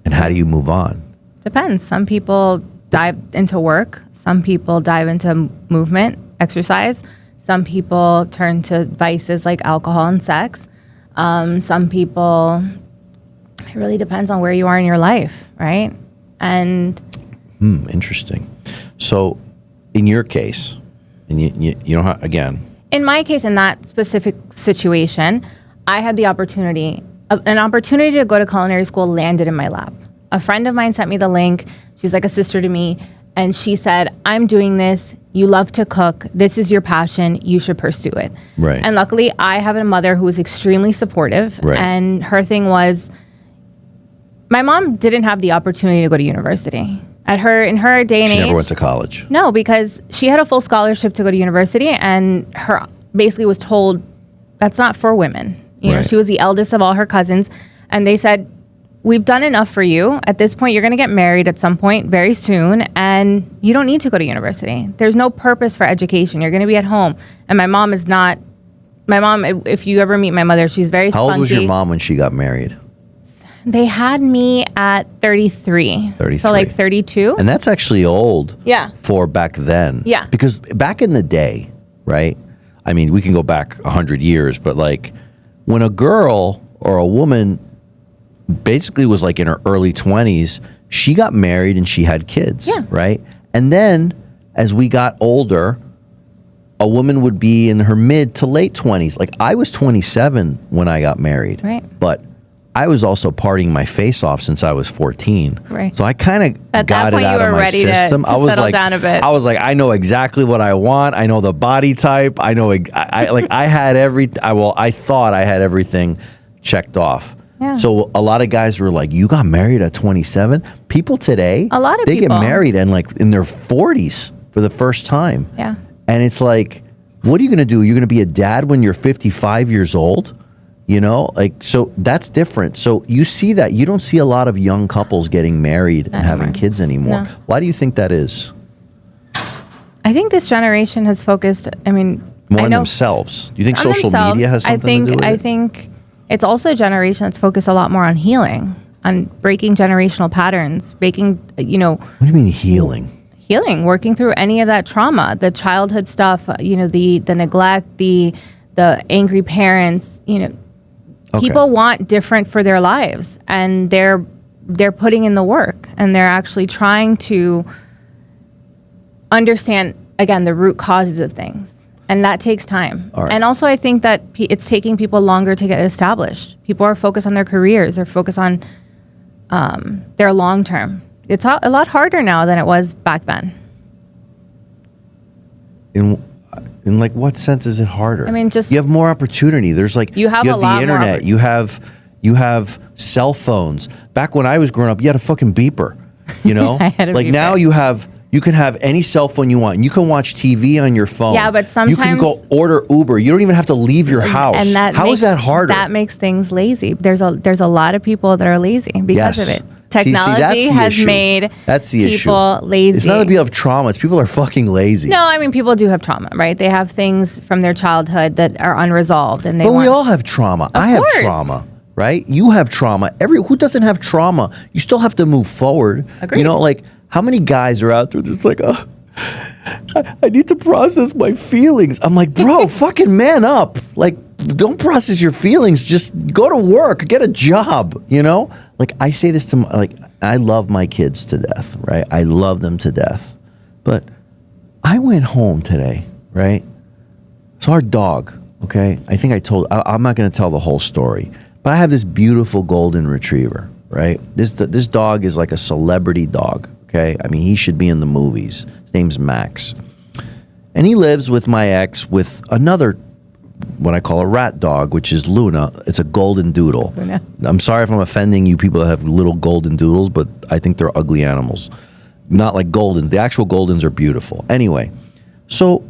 And how do you move on? Depends. Some people dive into work. Some people dive into movement, exercise. Some people turn to vices like alcohol and sex. Some people It really depends on where you are in your life, right? And Interesting. So, in your case, and you don't have, again, in my case, in that specific situation, I had the opportunity, an opportunity to go to culinary school landed in my lap. A friend of mine sent me the link. She's like a sister to me. And she said, I'm doing this. You love to cook. This is your passion. You should pursue it. Right. And luckily, I have a mother who was extremely supportive. Right. And her thing was, my mom didn't have the opportunity to go to university. In her day and age. she never went to college. No, because she had a full scholarship to go to university, and her basically was told that's not for women. You know, Right. she was the eldest of all her cousins, and they said, we've done enough for you. At this point, you're going to get married at some point very soon, and you don't need to go to university. There's no purpose for education. You're going to be at home. And my mom is not. My mom, if you ever meet my mother, she's very spunky. How old was your mom when she got married? They had me at 33. 33. So like 32. And that's actually old. Yeah. For back then. Yeah. Because back in the day, right? I mean, we can go back 100 years, but like when a girl or a woman basically was like in her early 20s, she got married and she had kids, Yeah. right? And then as we got older, a woman would be in her mid to late 20s. Like I was 27 when I got married. Right. But I was also partying my face off since I was 14. Right. So I kind of At that got point, it out you of were my ready to system. I was settle like, down a bit. I was like, I know exactly what I want. I know the body type. I know. I had I thought I had everything checked off. Yeah. So a lot of guys were like, "You got married at 27." People today, A lot of they people. get married and like in their 40s for the first time. Yeah. And it's like, what are you going to do? You're going to be a dad when you're 55 years old? You know, like, so that's different. So you see that. You don't see a lot of young couples getting married and having kids anymore. No. Why do you think that is? I think this generation has focused, More on themselves. Do you think on social themselves. media has something to do with it? I think it's also a generation that's focused a lot more on healing, on breaking generational patterns, What do you mean healing? working through any of that trauma, the childhood stuff, the neglect, the angry parents, Okay. People want different for their lives, and they're putting in the work, and they're actually trying to understand, again, the root causes of things. And that takes time. All right. And also, I think that it's taking people longer to get established. People are focused on their careers. They're focused on their long term. It's a lot harder now than it was back then. In like what sense is it harder? I mean, just- you have more opportunity. There's like You have a lot the more internet. You have cell phones. Back when I was growing up, you had a fucking beeper. You know, I had a like beeper. now you can have any cell phone you want. You can watch TV on your phone. Yeah, but you can sometimes- go order Uber. You don't even have to leave your house. And How is that harder? That makes things lazy. There's a lot of people that are lazy because of it. See, Technology that's the has issue. made That's the people issue. lazy. It's not that people have trauma. It's people are fucking lazy. No, I mean, people do have trauma, right? They have things from their childhood that are unresolved, and they But want. we all have trauma. I have course. trauma, right? You have trauma. Who doesn't have trauma? You still have to move forward. Agreed. You know, like how many guys are out there that's like, I need to process my feelings. I'm like, bro, fucking man up. Like, don't process your feelings. Just go to work, get a job, you know? Like I say this to I love my kids to death, right? I love them to death. But I went home today, right? So our dog, okay? I think I'm not going to tell the whole story, but I have this beautiful golden retriever, right? This dog is like a celebrity dog, okay? I mean, he should be in the movies. His name's Max. And he lives with my ex with another, what I call a rat dog, which is Luna. It's a golden doodle. Luna. I'm sorry if I'm offending you people that have little golden doodles, but I think they're ugly animals. Not like goldens. The actual goldens are beautiful. Anyway, so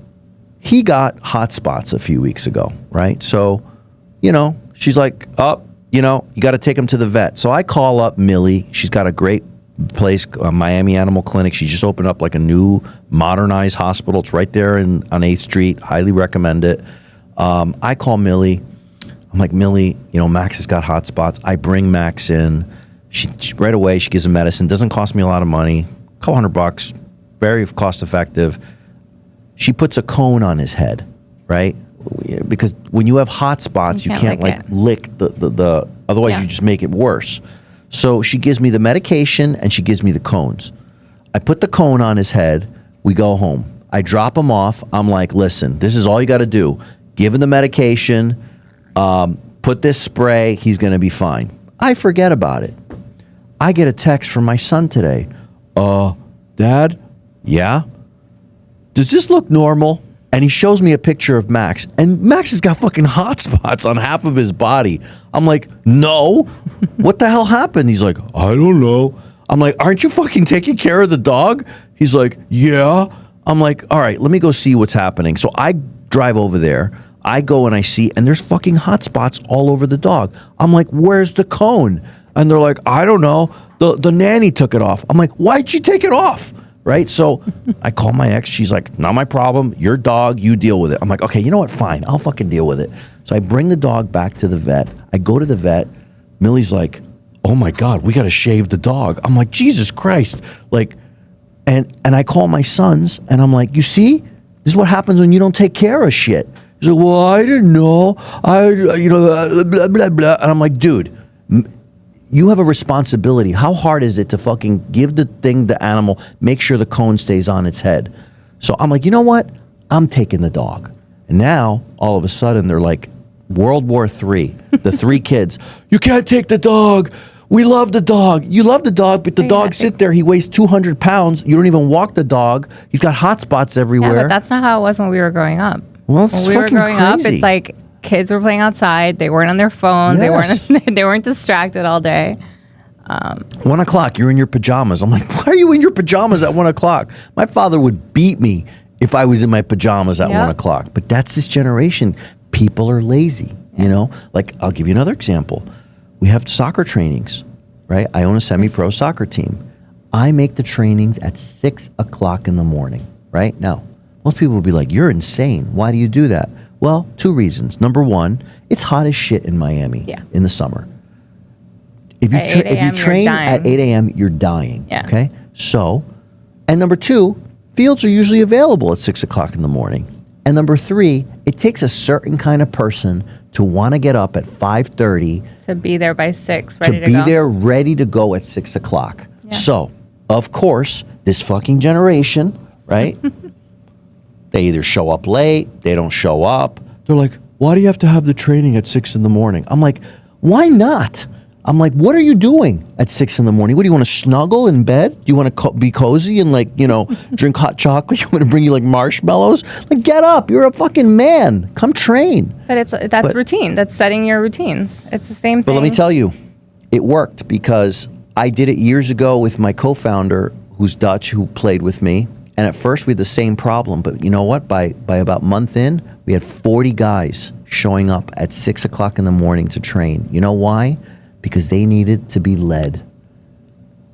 he got hot spots a few weeks ago, right? So, she's like, you got to take him to the vet. So I call up Millie. She's got a great place, Miami Animal Clinic. She just opened up like a new modernized hospital. It's right there on 8th Street. Highly recommend it. I call Millie. I'm like, Millie, Max has got hot spots. I bring Max in. She right away, she gives him medicine. Doesn't cost me a lot of money. A couple $100. Very cost effective. She puts a cone on his head, right? Because when you have hot spots, you can't lick lick the otherwise Yeah. you just make it worse. So she gives me the medication and she gives me the cones. I put the cone on his head. We go home. I drop him off. I'm like, listen, this is all you got to do. Give him the medication. Put this spray. He's going to be fine. I forget about it. I get a text from my son today. Dad? Yeah? Does this look normal? And he shows me a picture of Max. And Max has got fucking hot spots on half of his body. I'm like, no. What the hell happened? He's like, I don't know. I'm like, aren't you fucking taking care of the dog? He's like, yeah. I'm like, all right, let me go see what's happening. So I drive over there. I go and I see, and there's fucking hot spots all over the dog. I'm like, where's the cone? And they're like, I don't know. The nanny took it off. I'm like, why'd she take it off? Right? So I call my ex. She's like, not my problem. Your dog, you deal with it. I'm like, okay, you know what? Fine. I'll fucking deal with it. So I bring the dog back to the vet. I go to the vet. Millie's like, oh my God, we got to shave the dog. I'm like, Jesus Christ. Like, and I call my sons and I'm like, you see, this is what happens when you don't take care of shit. He's like, well, I didn't know. Blah, blah, blah. And I'm like, dude, you have a responsibility. How hard is it to fucking give the animal, make sure the cone stays on its head? So I'm like, you know what? I'm taking the dog. And now, all of a sudden, they're like World War III. The three kids, you can't take the dog. We love the dog. You love the dog, but the dog sit there. He weighs 200 pounds. You don't even walk the dog. He's got hot spots everywhere. Yeah, but that's not how it was when we were growing up. Well, it's when we were growing up, it's like kids were playing outside. They weren't on their phones. Yes. They weren't distracted all day. 1 o'clock, you're in your pajamas. I'm like, why are you in your pajamas at 1 o'clock? My father would beat me if I was in my pajamas at 1 o'clock. But that's this generation. People are lazy, you know? Like, I'll give you another example. We have soccer trainings, right? I own a semi-pro soccer team. I make the trainings at 6 o'clock in the morning, right? Now, most people will be like, you're insane. Why do you do that? Well, two reasons. Number one, it's hot as shit in Miami in the summer. If you train at 8 a.m., you're dying. Yeah. Okay? So, and number two, fields are usually available at 6 o'clock in the morning. And number three, it takes a certain kind of person to want to get up at 5:30. To be there by 6, ready to go. To be there ready to go at 6 o'clock. Yeah. So, of course, this fucking generation, right? They either show up late, they don't show up. They're like, why do you have to have the training at 6 in the morning? I'm like, why not? I'm like, what are you doing at 6 in the morning? What, do you want to snuggle in bed? Do you want to be cozy and like, you know, drink hot chocolate? You want to bring you like marshmallows? Like, get up. You're a fucking man. Come train. But that's routine. That's setting your routines. It's the same thing. But let me tell you, it worked because I did it years ago with my co-founder, who's Dutch, who played with me. And at first we had the same problem, but you know what? By about month in, we had 40 guys showing up at 6 o'clock in the morning to train. You know why? Because they needed to be led.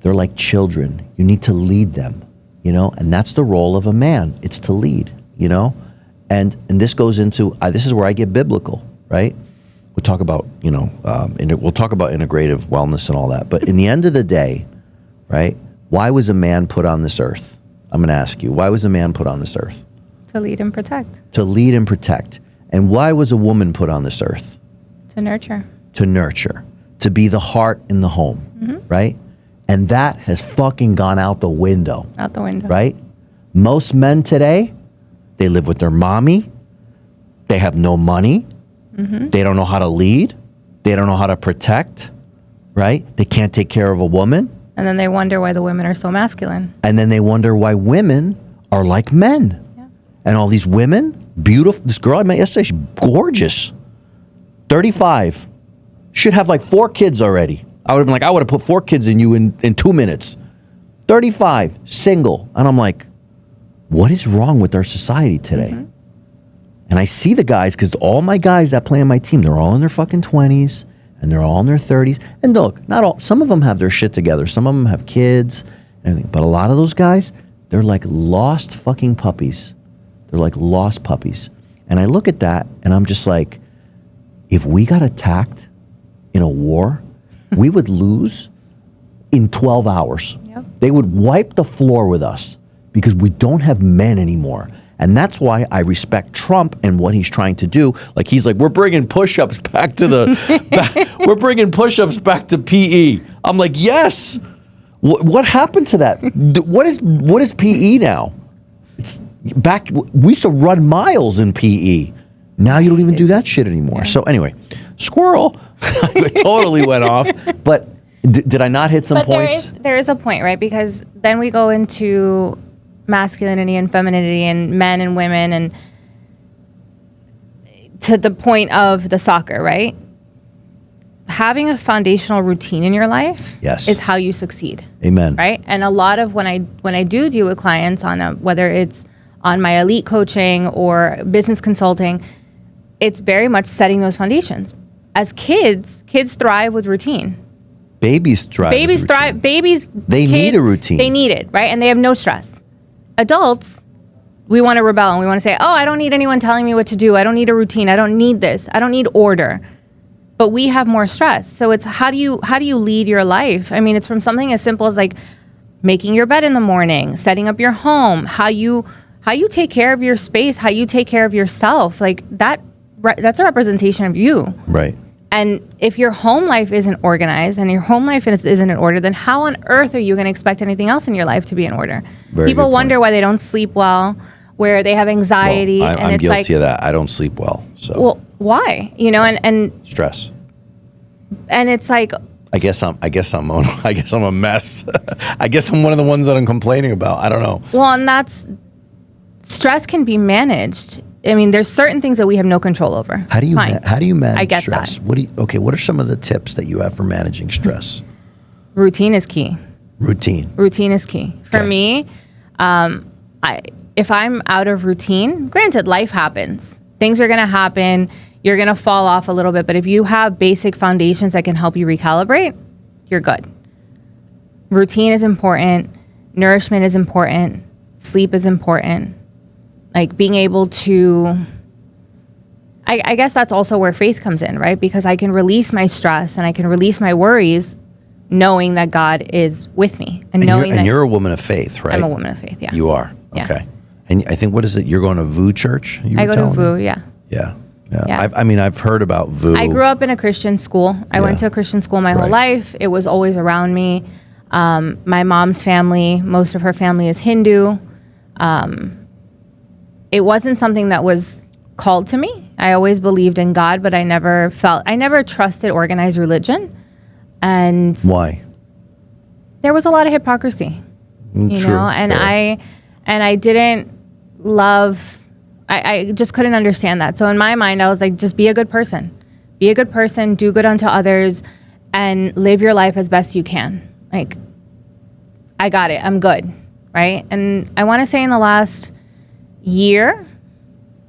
They're like children. You need to lead them, you know? And that's the role of a man. It's to lead, you know? And this goes into, this is where I get biblical, right? We'll talk about, you know, we'll talk about integrative wellness and all that. But in the end of the day, right? Why was a man put on this earth? I'm going to ask you, why was a man put on this earth? To lead and protect. To lead and protect. And why was a woman put on this earth? To nurture. To nurture. To be the heart in the home, right? And that has fucking gone out the window. Out the window. Right? Most men today, they live with their mommy. They have no money. They don't know how to lead. They don't know how to protect, right? They can't take care of a woman. And then they wonder why the women are so masculine. And then they wonder why women are like men. Yeah. And all these women, beautiful. This girl I met yesterday, she's gorgeous. 35. Should have like 4 kids already. I would have been like, I would have put 4 kids in you in 2 minutes. 35, single. And I'm like, what is wrong with our society today? And I see the guys, because all my guys that play on my team, they're all in their fucking 20s. And they're all in their 30s. And look, not all. Some of them have their shit together. Some of them have kids and everything. But a lot of those guys, they're like lost fucking puppies. They're like lost puppies. And I look at that and I'm just like, if we got attacked in a war, we would lose in 12 hours. Yep. They would wipe the floor with us because we don't have men anymore. And that's why I respect Trump and what he's trying to do. Like he's like, we're bringing push-ups back to we're bringing push-ups back to PE. I'm like, yes. What happened to that? What is PE now? It's back. We used to run miles in PE. Now you don't even do that shit anymore. Yeah. So anyway, squirrel. I totally went off. But did I not hit some points? There is a point, right? Because then we go into masculinity and femininity and men and women, and to the point of the soccer, right? Having a foundational routine in your life is how you succeed. Amen. Right? And a lot of when I do deal with clients on whether it's on my elite coaching or business consulting, it's very much setting those foundations. As kids thrive with routine. Babies thrive. They need a routine. They need it, right? And they have no stress. Adults, we want to rebel and we want to say, oh, I don't need anyone telling me what to do. I don't need a routine. I don't need this. I don't need order. But we have more stress. So it's how do you lead your life? I mean, it's from something as simple as like making your bed in the morning, setting up your home, how you take care of your space, how you take care of yourself. Like that's a representation of you. Right. And if your home life isn't organized and your home life isn't in order, then how on earth are you going to expect anything else in your life to be in order? People wonder why they don't sleep well, where they have anxiety. Well, I'm guilty of that. I don't sleep well. So. Well, why? And stress. And it's like, I guess I'm a mess. I guess I'm one of the ones that I'm complaining about. I don't know. Well, and stress can be managed. I mean, there's certain things that we have no control over. How do you manage I get stress? That. What are some of the tips that you have for managing stress? Routine is key. Routine is key. For me, if I'm out of routine, granted, life happens. Things are going to happen. You're going to fall off a little bit. But if you have basic foundations that can help you recalibrate, you're good. Routine is important. Nourishment is important. Sleep is important. Like being able to, I guess that's also where faith comes in, right? Because I can release my stress and I can release my worries knowing that God is with me. And you're a woman of faith, right? I'm a woman of faith, yeah. You are? Yeah. Okay. And I think, what is it? You're going to VU church? I go to VU, yeah. Yeah. I've heard about VU. I grew up in a Christian school. I went to a Christian school my whole life. It was always around me. My mom's family, most of her family is Hindu. It wasn't something that was called to me. I always believed in God, but I never trusted organized religion. And why? There was a lot of hypocrisy, you know, and fair. I didn't love, I just couldn't understand that. So in my mind, I was like, just be a good person. Be a good person, do good unto others, and live your life as best you can. Like, I got it, I'm good, right? And I want to say in the last year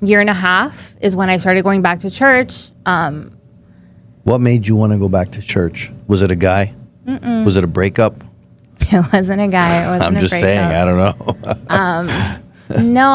and a half is when I started going back to church. What made you want to go back to church? Was it a guy? Mm-mm. Was it a breakup? It wasn't a guy. It wasn't I'm just saying, I don't know. No,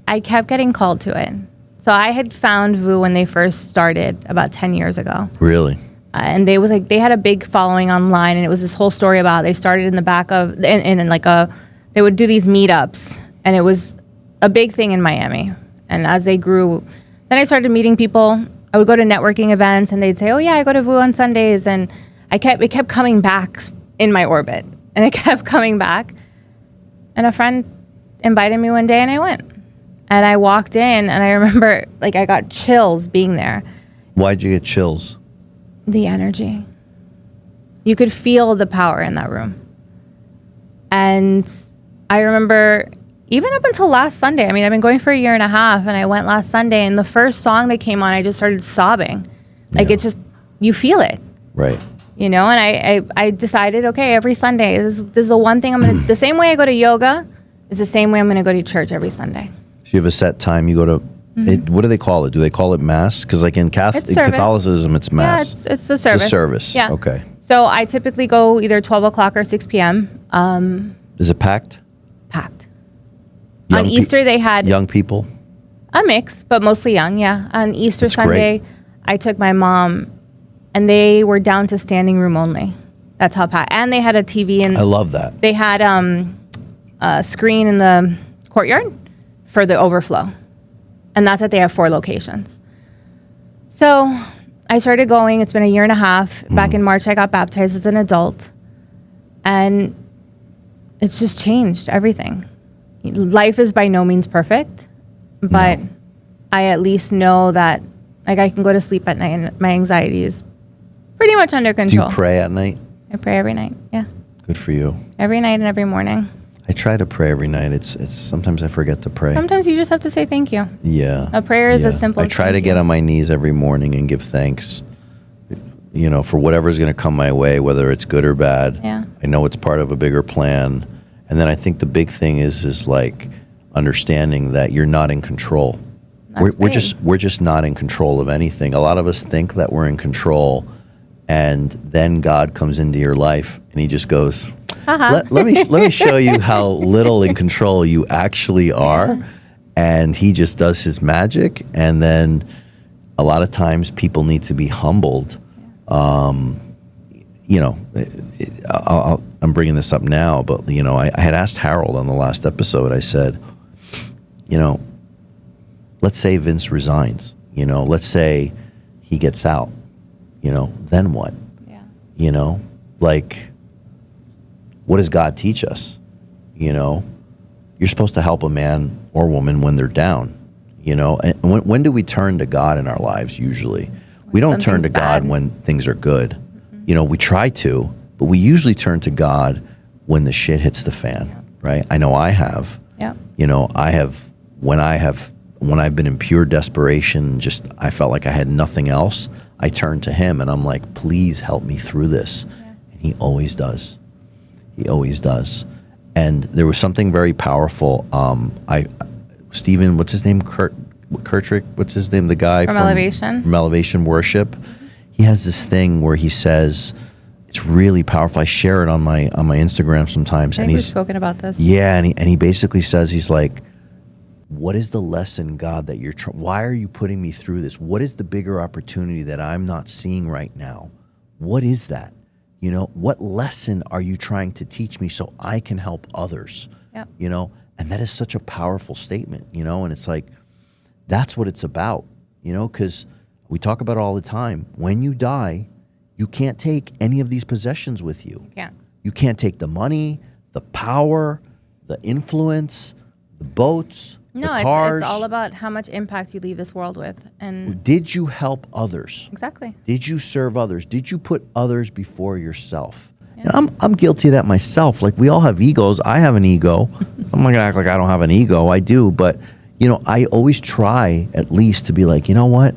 I kept getting called to it. So I had found VU when they first started about 10 years ago. Really? And they had a big following online, and it was this whole story about how they started in the back of, they would do these meetups, and it was a big thing in Miami. And as they grew, then I started meeting people. I would go to networking events and they'd say, oh yeah, I go to VU on Sundays. And it kept coming back in my orbit. And it kept coming back. And a friend invited me one day and I went. And I walked in and I remember I got chills being there. Why'd you get chills? The energy. You could feel the power in that room. And I remember even up until last Sunday, I mean, I've been going for a year and a half, and I went last Sunday, and the first song that came on, I just started sobbing. It's just, you feel it. Right. You know, and I decided, okay, every Sunday, this is the one thing I'm going to, the same way I go to yoga is the same way I'm going to go to church every Sunday. So you have a set time, you go to, what do they call it? Do they call it mass? Because in Catholicism, it's mass. Yeah, it's a service. It's a service. Yeah. Okay. So I typically go either 12 o'clock or 6 p.m. Is it packed? Packed. On Easter, they had young people. A mix, but mostly young. Yeah. On Easter Sunday, I took my mom, and they were down to standing room only. That's how packed. And they had a TV, and I love that. They had a screen in the courtyard for the overflow. And that's that they have 4 locations. So I started going. It's been a year and a half. Back in March, I got baptized as an adult. And it's just changed everything. Life is by no means perfect, but I at least know that like I can go to sleep at night and my anxiety is pretty much under Do control. you pray at night? I pray every night. Yeah. Good for you. Every night and every morning. I try to pray every night. It's sometimes I forget to pray. Sometimes you just have to say thank you. Yeah. A prayer is as simple I as try thank to get you. on my knees every morning and give thanks, for whatever's going to come my way, whether it's good or bad. Yeah. I know it's part of a bigger plan. And then I think the big thing is like understanding that you're not in control. That's We're just not in control of anything. A lot of us think that we're in control, and then God comes into your life and he just goes, let me show you how little in control you actually are. And he just does his magic. And then a lot of times people need to be humbled. I'm bringing this up now, but I had asked Harold on the last episode. I said, let's say Vince resigns. Let's say he gets out. Then what? Yeah. What does God teach us? You're supposed to help a man or woman when they're down. And when do we turn to God in our lives? Usually, we don't turn to God when things are good. We try to, but we usually turn to God when the shit hits the fan, right? I know I have. Yeah. I have when I've been in pure desperation, just I felt like I had nothing else. I turn to him and I'm like, please help me through this. Yeah. And he always does. He always does. And there was something very powerful. Stephen, what's his name? Kirtrick, what's his name? The guy from Elevation Worship. He has this thing where he says, it's really powerful. I share it on my Instagram sometimes. I think we've spoken about this. Yeah, and he basically says, he's like, what is the lesson, God, that you're why are you putting me through this? What is the bigger opportunity that I'm not seeing right now? What is that? What lesson are you trying to teach me so I can help others? Yep. And that is such a powerful statement, and it's like, that's what it's about, because we talk about it all the time. When you die, you can't take any of these possessions with you. You can't. You can't take the money, the power, the influence, the boats, the cars. It's all about how much impact you leave this world with. And did you help others? Exactly. Did you serve others? Did you put others before yourself? Yeah. And I'm guilty of that myself. Like, we all have egos. I have an ego. So I'm not gonna act like I don't have an ego. I do, but I always try at least to be like, you know what?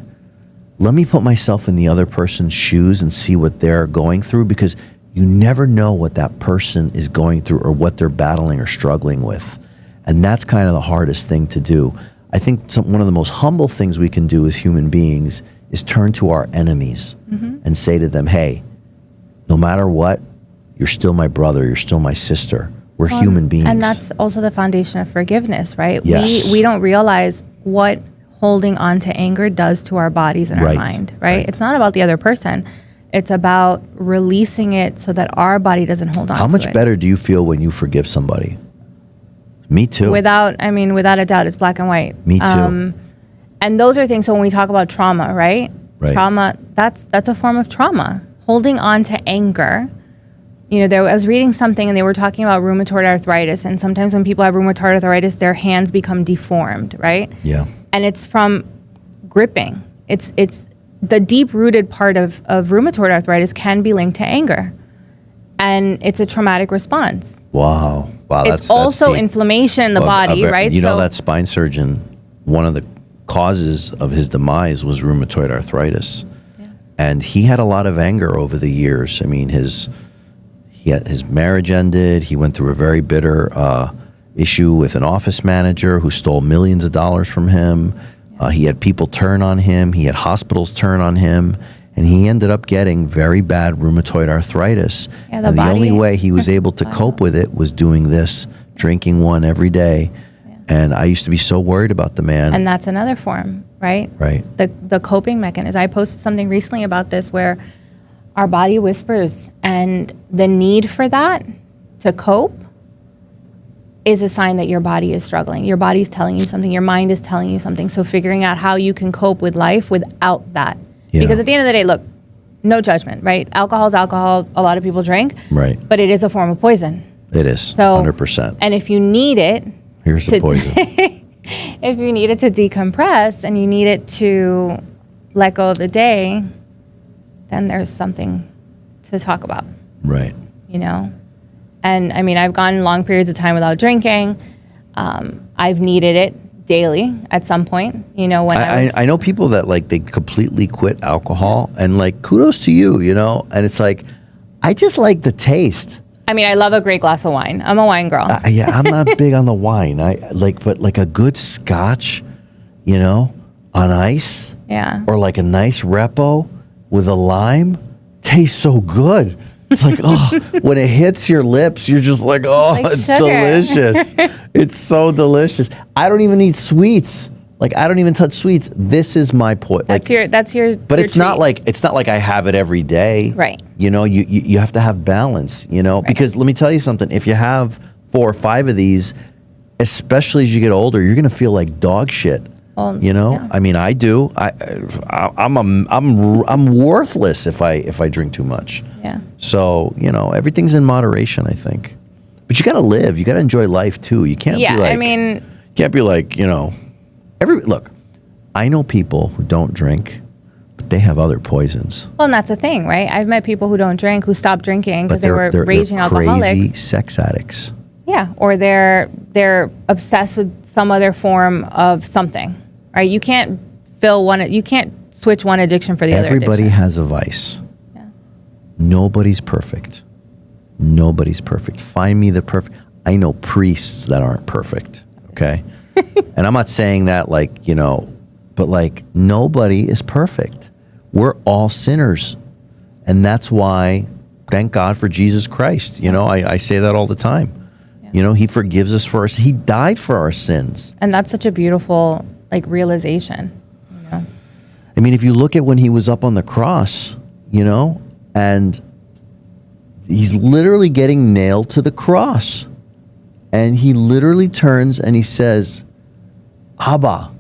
Let me put myself in the other person's shoes and see what they're going through, because you never know what that person is going through or what they're battling or struggling with. And that's kind of the hardest thing to do. I think one of the most humble things we can do as human beings is turn to our enemies and say to them, hey, no matter what, you're still my brother, you're still my sister. We're human beings. And that's also the foundation of forgiveness, right? Yes. We don't realize what holding on to anger does to our bodies and our mind, right? It's not about the other person. It's about releasing it so that our body doesn't hold on to it. How much better do you feel when you forgive somebody? Me too. Without a doubt, it's black and white. Me too. And those are things, so when we talk about trauma, right? Trauma, that's a form of trauma. Holding on to anger. I was reading something and they were talking about rheumatoid arthritis, and sometimes when people have rheumatoid arthritis, their hands become deformed, right? Yeah. And it's from gripping. It's the deep-rooted part of rheumatoid arthritis can be linked to anger. And it's a traumatic response. Wow. It's also deep. inflammation in the body, right? That spine surgeon, one of the causes of his demise was rheumatoid arthritis. Yeah. And he had a lot of anger over the years. I mean, his marriage ended. He went through a very bitter issue with an office manager who stole millions of dollars from him. He had people turn on him. He had hospitals turn on him. And he ended up getting very bad rheumatoid arthritis. Yeah, and the only way he was able to cope with it was doing this, drinking one every day. Yeah. And I used to be so worried about the man. And that's another form, right? Right. The coping mechanism. I posted something recently about this where our body whispers, and the need for that to cope is a sign that your body is struggling. Your body's telling you something. Your mind is telling you something. So figuring out how you can cope with life without that. Yeah. Because at the end of the day, look, no judgment, right? Alcohol is alcohol. A lot of people drink. Right. But it is a form of poison. It is, So, 100%. And if you need it, Here's the poison. if you need it to decompress and you need it to let go of the day, then there's something to talk about, Right. you know? And I mean, I've gone long periods of time without drinking. I've needed it daily at some point, you know, when I know people that like they completely quit alcohol, and like kudos to you, you know, and it's like I just like the taste. I mean, I love a great glass of wine. I'm a wine girl. Yeah, I'm not big on the wine. But like a good scotch, you know, on ice, Yeah. or like a nice repo with a lime tastes so good. It's like, oh, when it hits your lips, you're just like, oh, Like it's sugar. delicious. It's so delicious. I don't even eat sweets. Like, I don't even touch sweets. This is my point. That's Like, your but your it's not treat. like I have it every day. Right. You know, you have to have balance, you know, because let me tell you something. If you have 4 or 5 of these, especially as you get older, you're going to feel like dog shit. You know, yeah. I mean, I do. I'm worthless if I drink too much. Yeah. So, you know, everything's in moderation, I think. But you got to live. You got to enjoy life too. You can't Yeah, be like, I mean, can't be like, you know, look, I know people who don't drink, but they have other poisons. well, and that's the thing, right? I've met people who don't drink, who stopped drinking because they were raging they're alcoholics. crazy sex addicts. Yeah, or they're obsessed with some other form of something, right? You can't switch one addiction for the other Everybody addiction. has a vice. Yeah. Nobody's perfect. Nobody's perfect. Find me the perfect. I know priests that aren't perfect, okay? And I'm not saying that like, you know, but like nobody is perfect. We're all sinners. And that's why, thank God for Jesus Christ. You know, I say that all the time. Yeah. You know, he forgives us for he died for our sins. And that's such a beautiful like realization, you know? I mean, if you look at when he was up on the cross, you know, and he's literally getting nailed to the cross. And he literally turns and he says, Abba,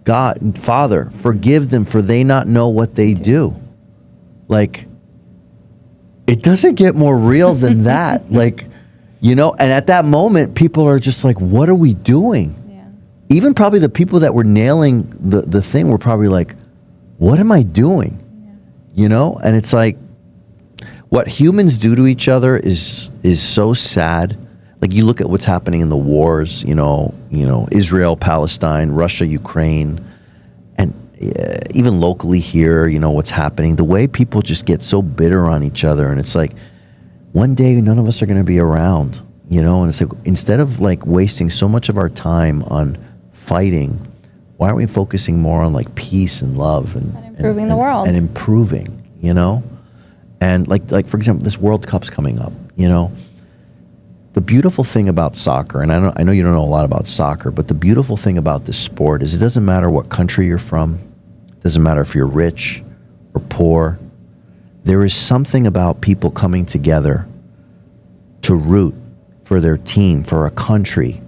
God and Father, forgive them for they not know what they do. Like, it doesn't get more real than that. Like, you know, and at that moment, people are just like, what are we doing? Yeah. Even probably the people that were nailing the thing were probably like, what am I doing? Yeah. You know? And it's like, what humans do to each other is so sad. Like you look at what's happening in the wars, you know, Israel, Palestine, Russia, Ukraine, and even locally here, you know, what's happening, the way people just get so bitter on each other. And it's like, one day none of us are going to be around, you know, and it's like, instead of like wasting so much of our time on fighting, why aren't we focusing more on like peace and love and improving the world and improving, you know? And like for example, this World Cup's coming up, you know. The beautiful thing about soccer, and I know you don't know a lot about soccer, but the beautiful thing about this sport is it doesn't matter what country you're from. It doesn't matter if you're rich or poor. There is something about people coming together to root for their team, for a country.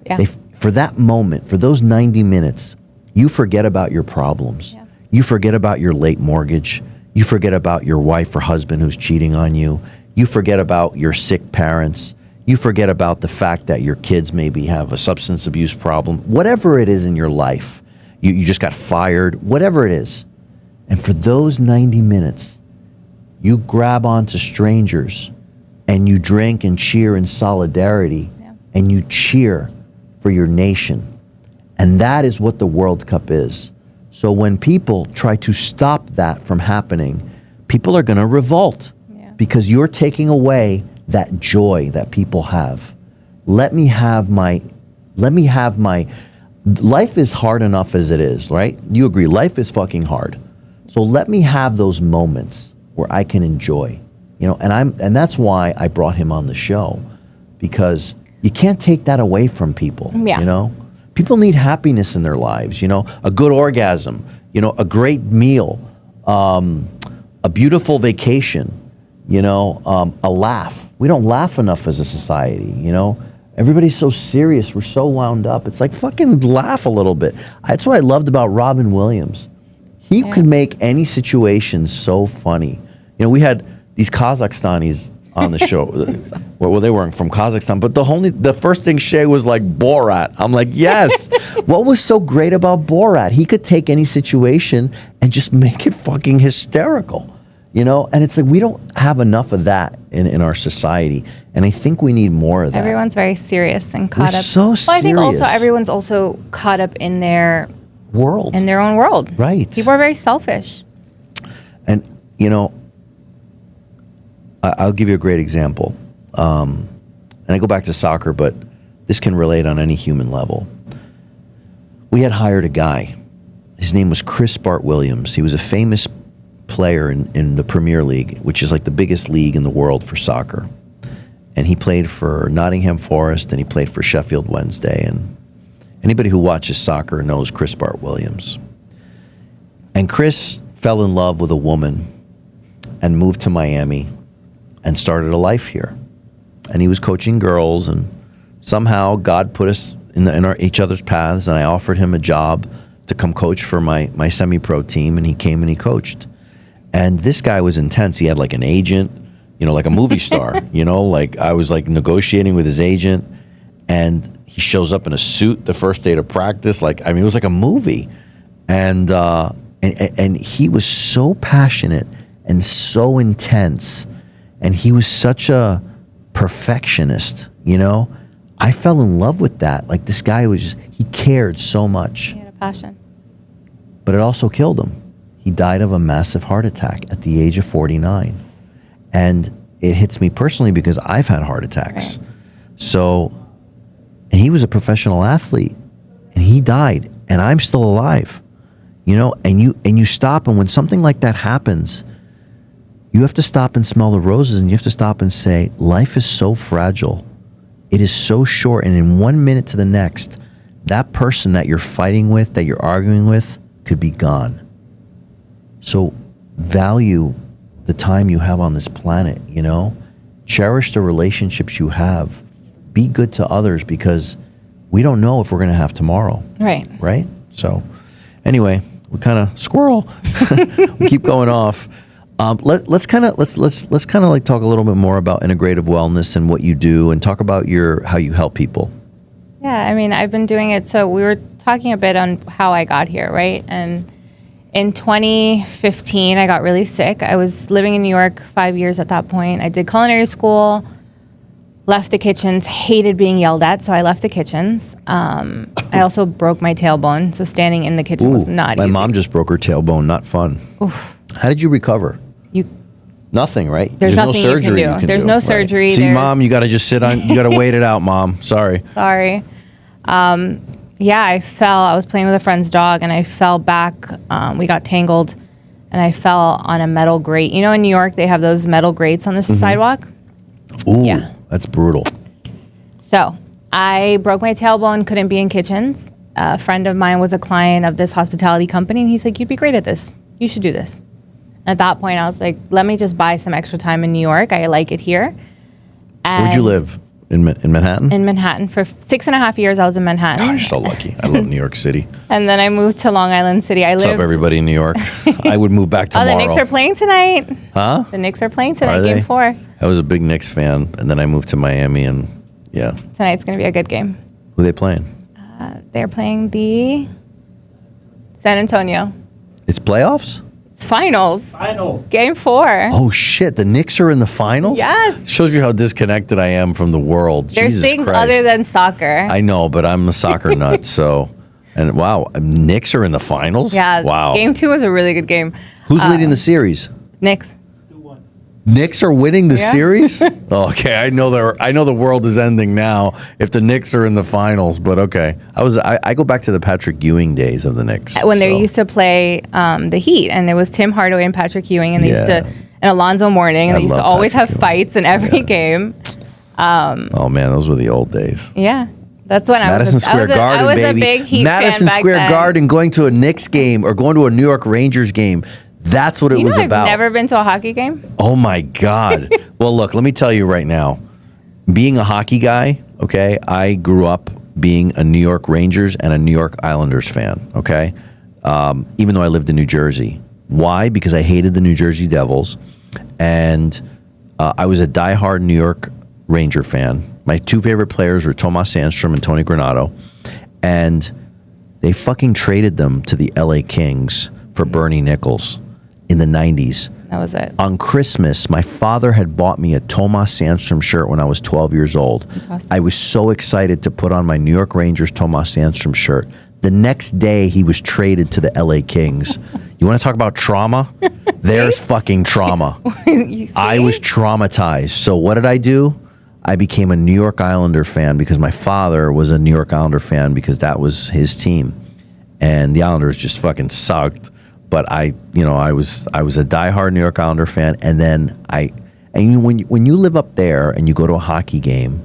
Yeah. For that moment, for those 90 minutes, you forget about your problems. Yeah. You forget about your late mortgage. You forget about your wife or husband who's cheating on you. You forget about your sick parents. You forget about the fact that your kids maybe have a substance abuse problem. Whatever it is in your life, you just got fired, whatever it is. And for those 90 minutes, you grab onto strangers and you drink and cheer in solidarity, and you cheer for your nation. And that is what the World Cup is. So when people try to stop that from happening, people are going to revolt because you're taking away that joy that people have. Let me have my, life is hard enough as it is, right? You agree, life is fucking hard. So let me have those moments where I can enjoy, you know, and that's why I brought him on the show, because you can't take that away from people, you know? People need happiness in their lives, you know, a good orgasm, you know, a great meal, a beautiful vacation, you know, a laugh. We don't laugh enough as a society, you know. Everybody's so serious. We're so wound up. It's like fucking laugh a little bit. That's what I loved about Robin Williams. He could make any situation so funny. You know, we had these Kazakhstanis on the show. Well, they weren't from Kazakhstan, but the first thing Shay was like Borat. I'm like, yes. What was so great about Borat? He could take any situation and just make it fucking hysterical. You know, and it's like we don't have enough of that in our society, and I think we need more of that. Everyone's very serious and caught We're up. so Well, I think also serious. everyone's also caught up in their World. in their own world. Right. People are very selfish. And, you know, I'll give you a great example. And I go back to soccer, but this can relate on any human level. We had hired a guy. His name was Chris Bart Williams. He was a famous player in the Premier League, which is like the biggest league in the world for soccer. And he played for Nottingham Forest, and he played for Sheffield Wednesday. And anybody who watches soccer knows Chris Bart Williams. And Chris fell in love with a woman and moved to Miami and started a life here. And he was coaching girls, and somehow God put us in each other's paths, and I offered him a job to come coach for my semi-pro team, and he came and he coached. And this guy was intense. He had like an agent, you know, like a movie star, you know, like I was like negotiating with his agent, and he shows up in a suit the first day to practice. Like, I mean, it was like a movie. And he was so passionate and so intense, and he was such a perfectionist, you know. I fell in love with that. Like, this guy was just, he cared so much. He had a passion. But it also killed him. He died of a massive heart attack at the age of 49. And it hits me personally because I've had heart attacks. Right. So, and he was a professional athlete, and he died, and I'm still alive. You know, and you stop, and when something like that happens, you have to stop and smell the roses, and you have to stop and say, life is so fragile. It is so short, and in 1 minute to the next, that person that you're fighting with, that you're arguing with, could be gone. So value the time you have on this planet, you know? Cherish the relationships you have. Be good to others, because we don't know if we're going to have tomorrow. Right. Right? So anyway, we kind of squirrel. We keep going off. Let's kind of like talk a little bit more about integrative wellness and what you do, and talk about how you help people. Yeah, I mean, I've been doing it. So we were talking a bit on how I got here, right? And in 2015, I got really sick. I was living in New York 5 years at that point. I did culinary school, left the kitchens, hated being yelled at, so I left the kitchens. I also broke my tailbone, so standing in the kitchen was not my easy. My mom just broke her tailbone. Not fun. Oof. How did you recover? Nothing, right? There's nothing no surgery you can do. There's no surgery. See, Mom, you got to just sit on. You got to wait it out, Mom. Sorry. Sorry. Yeah, I fell. I was playing with a friend's dog, and I fell back. We got tangled, and I fell on a metal grate. You know, in New York, they have those metal grates on the sidewalk. Ooh, Yeah. That's brutal. So I broke my tailbone, couldn't be in kitchens. A friend of mine was a client of this hospitality company, and he's like, you'd be great at this. You should do this. At that point, I was like, let me just buy some extra time in New York. I like it here. And Where'd you live? In Manhattan? in Manhattan. For 6.5 years, I was in Manhattan. Oh, you're so lucky. I love New York City. And then I moved to Long Island City. What's up, everybody in New York? I would move back tomorrow. Oh, the Knicks are playing tonight. Huh? The Knicks are playing tonight, Are they? game 4. I was a big Knicks fan, and then I moved to Miami, and yeah. Tonight's going to be a good game. Who are they playing? They're playing the San Antonio. It's playoffs? It's finals. Game 4. Oh, shit. The Knicks are in the finals? Yes. Shows you how disconnected I am from the world. There's Jesus things Christ. other than soccer. I know, but I'm a soccer nut, so. And wow, Knicks are in the finals? Yeah. Wow. Game 2 was a really good game. Who's leading the series? Knicks. Knicks are winning the Yeah. series? Okay, I know the world is ending now if the Knicks are in the finals, but okay. I go back to the Patrick Ewing days of the Knicks. When they used to play the Heat, and it was Tim Hardaway and Patrick Ewing, and they used to, and Alonzo Mourning, and I they used to love always Patrick have Ewing. fights in every game. Oh man, those were the old days. Yeah. That's when Madison Square Garden, I was baby. a big Heat Madison fan back Square then. Garden, going to a Knicks game or going to a New York Rangers game. That's what it was I've about. never been to a hockey game. Oh my God. Well, look, let me tell you right now, being a hockey guy, okay, I grew up being a New York Rangers and a New York Islanders fan, okay? Even though I lived in New Jersey. Why? Because I hated the New Jersey Devils, and I was a diehard New York Ranger fan. My two favorite players were Tomas Sandstrom and Tony Granato, and they fucking traded them to the LA Kings for Bernie Nichols in the 90s. That was it. On Christmas, my father had bought me a Tomas Sandstrom shirt when I was 12 years old. Fantastic. I was so excited to put on my New York Rangers Tomas Sandstrom shirt. The next day, he was traded to the LA Kings. You want to talk about trauma? There's fucking trauma. I was traumatized. So what did I do? I became a New York Islander fan because my father was a New York Islander fan because that was his team. And the Islanders just fucking sucked. But I was a diehard New York Islander fan, and then when you live up there and you go to a hockey game,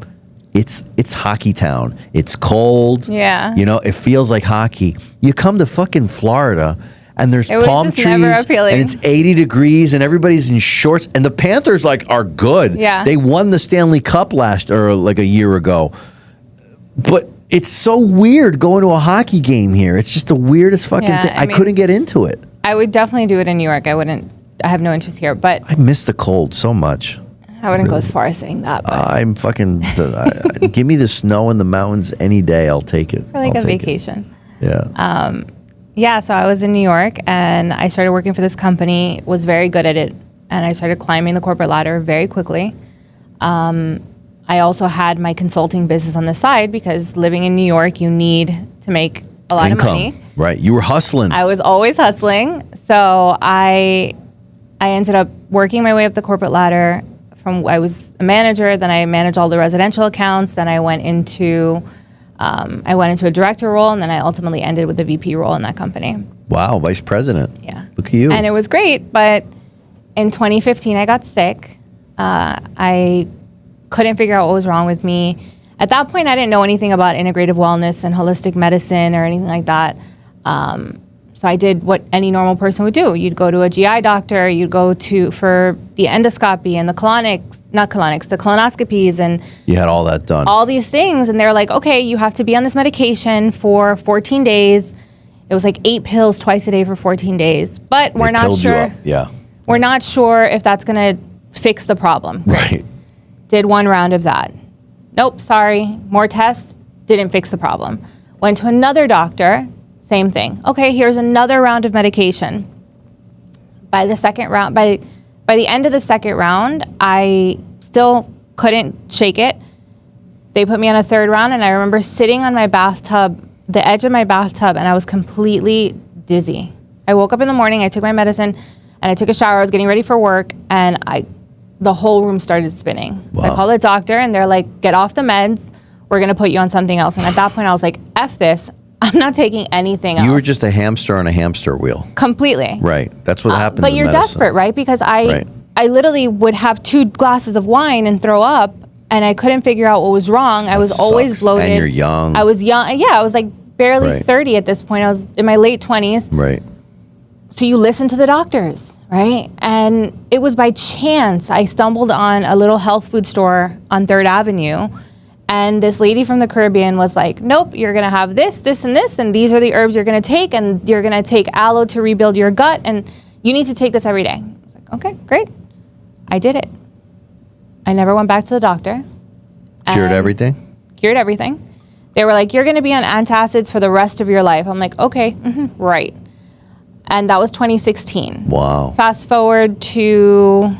it's hockey town. It's cold. Yeah. It feels like hockey. You come to fucking Florida, and there's palm just trees, never appealing. and it's 80 degrees, and everybody's in shorts, and the Panthers are good. Yeah. They won the Stanley Cup a year ago, but it's so weird going to a hockey game here. It's just the weirdest fucking thing. I couldn't get into it. I would definitely do it in New York. I have no interest here, but I miss the cold so much. I wouldn't go as far as saying that. But I'm fucking. Give me the snow in the mountains any day. I'll take it. for like a vacation. Yeah. Yeah, so I was in New York and I started working for this company, was very good at it, and I started climbing the corporate ladder very quickly. I also had my consulting business on the side because living in New York, you need to make a lot of money. Right. You were hustling. I was always hustling. So I ended up working my way up the corporate ladder. I was a manager, then I managed all the residential accounts, then I went into a director role, and then I ultimately ended with the VP role in that company. Wow, vice president. Yeah. Look at you. And it was great, but in 2015 I got sick. I couldn't figure out what was wrong with me. At that point, I didn't know anything about integrative wellness and holistic medicine or anything like that. So I did what any normal person would do. You'd go to a GI doctor, you'd go for the endoscopy and the colonoscopies, and you had all that done. all these things. And they're like, okay, you have to be on this medication for 14 days. It was like 8 pills twice a day for 14 days. But we're not sure. Yeah. We're not sure if that's going to fix the problem. Right. Did one round of that. Nope, sorry. More tests, didn't fix the problem. Went to another doctor, same thing. Okay, here's another round of medication. By the second round, by the end of the second round, I still couldn't shake it. They put me on a third round, and I remember sitting on my bathtub, the edge of my bathtub, and I was completely dizzy. I woke up in the morning, I took my medicine, and I took a shower. I was getting ready for work, and the whole room started spinning. Wow. I called the doctor, and they're like, get off the meds. We're going to put you on something else. And at that point, I was like, F this. I'm not taking anything else. You were just a hamster on a hamster wheel. Completely. Right. That's what happens But in you're medicine. desperate, right? Because I literally would have 2 glasses of wine and throw up, and I couldn't figure out what was wrong. I was always bloated. And you're young. I was young. Yeah, I was like barely 30 at this point. I was in my late 20s. Right. So you listen to the doctors, right? And it was by chance I stumbled on a little health food store on 3rd Avenue. And this lady from the Caribbean was like, nope, you're going to have this, this, and this. And these are the herbs you're going to take. And you're going to take aloe to rebuild your gut. And you need to take this every day. I was like, okay, great. I did it. I never went back to the doctor. Cured everything? Cured everything. They were like, you're going to be on antacids for the rest of your life. I'm like, okay, right. And that was 2016. Wow. Fast forward to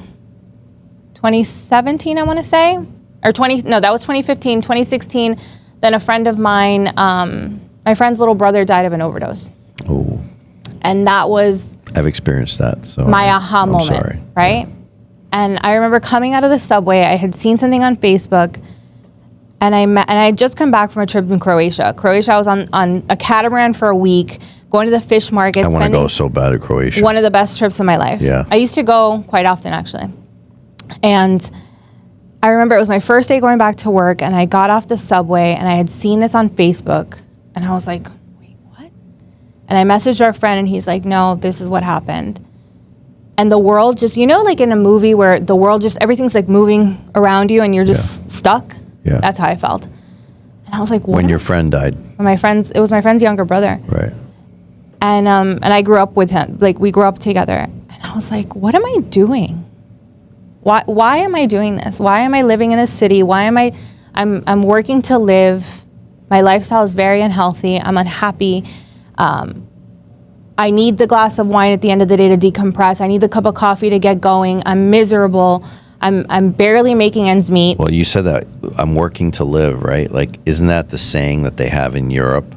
2017, I want to say. That was 2015, 2016. Then a friend of mine, my friend's little brother died of an overdose. Oh. And that was... I've experienced that. So my aha moment, sorry. Right? Yeah. And I remember coming out of the subway, I had seen something on Facebook, and I had just come back from a trip in Croatia. I was on a catamaran for a week, going to the fish market. I want to go so bad to Croatia. One of the best trips of my life. Yeah. I used to go quite often, actually. And I remember it was my first day going back to work, and I got off the subway, and I had seen this on Facebook, and I was like, wait, what? And I messaged our friend, and he's like, no, this is what happened. And the world just, like in a movie where the world just, everything's like moving around you, and you're just stuck? Yeah. That's how I felt. And I was like, what? When your friend died. It was my friend's younger brother. Right. And I grew up with him. Like, we grew up together. And I was like, what am I doing? Why am I doing this? Why am I living in a city? Why am I'm working to live. My lifestyle is very unhealthy. I'm unhappy. I need the glass of wine at the end of the day to decompress. I need the cup of coffee to get going. I'm miserable. I'm barely making ends meet. Well, you said that I'm working to live, right? Like, isn't that the saying that they have in Europe?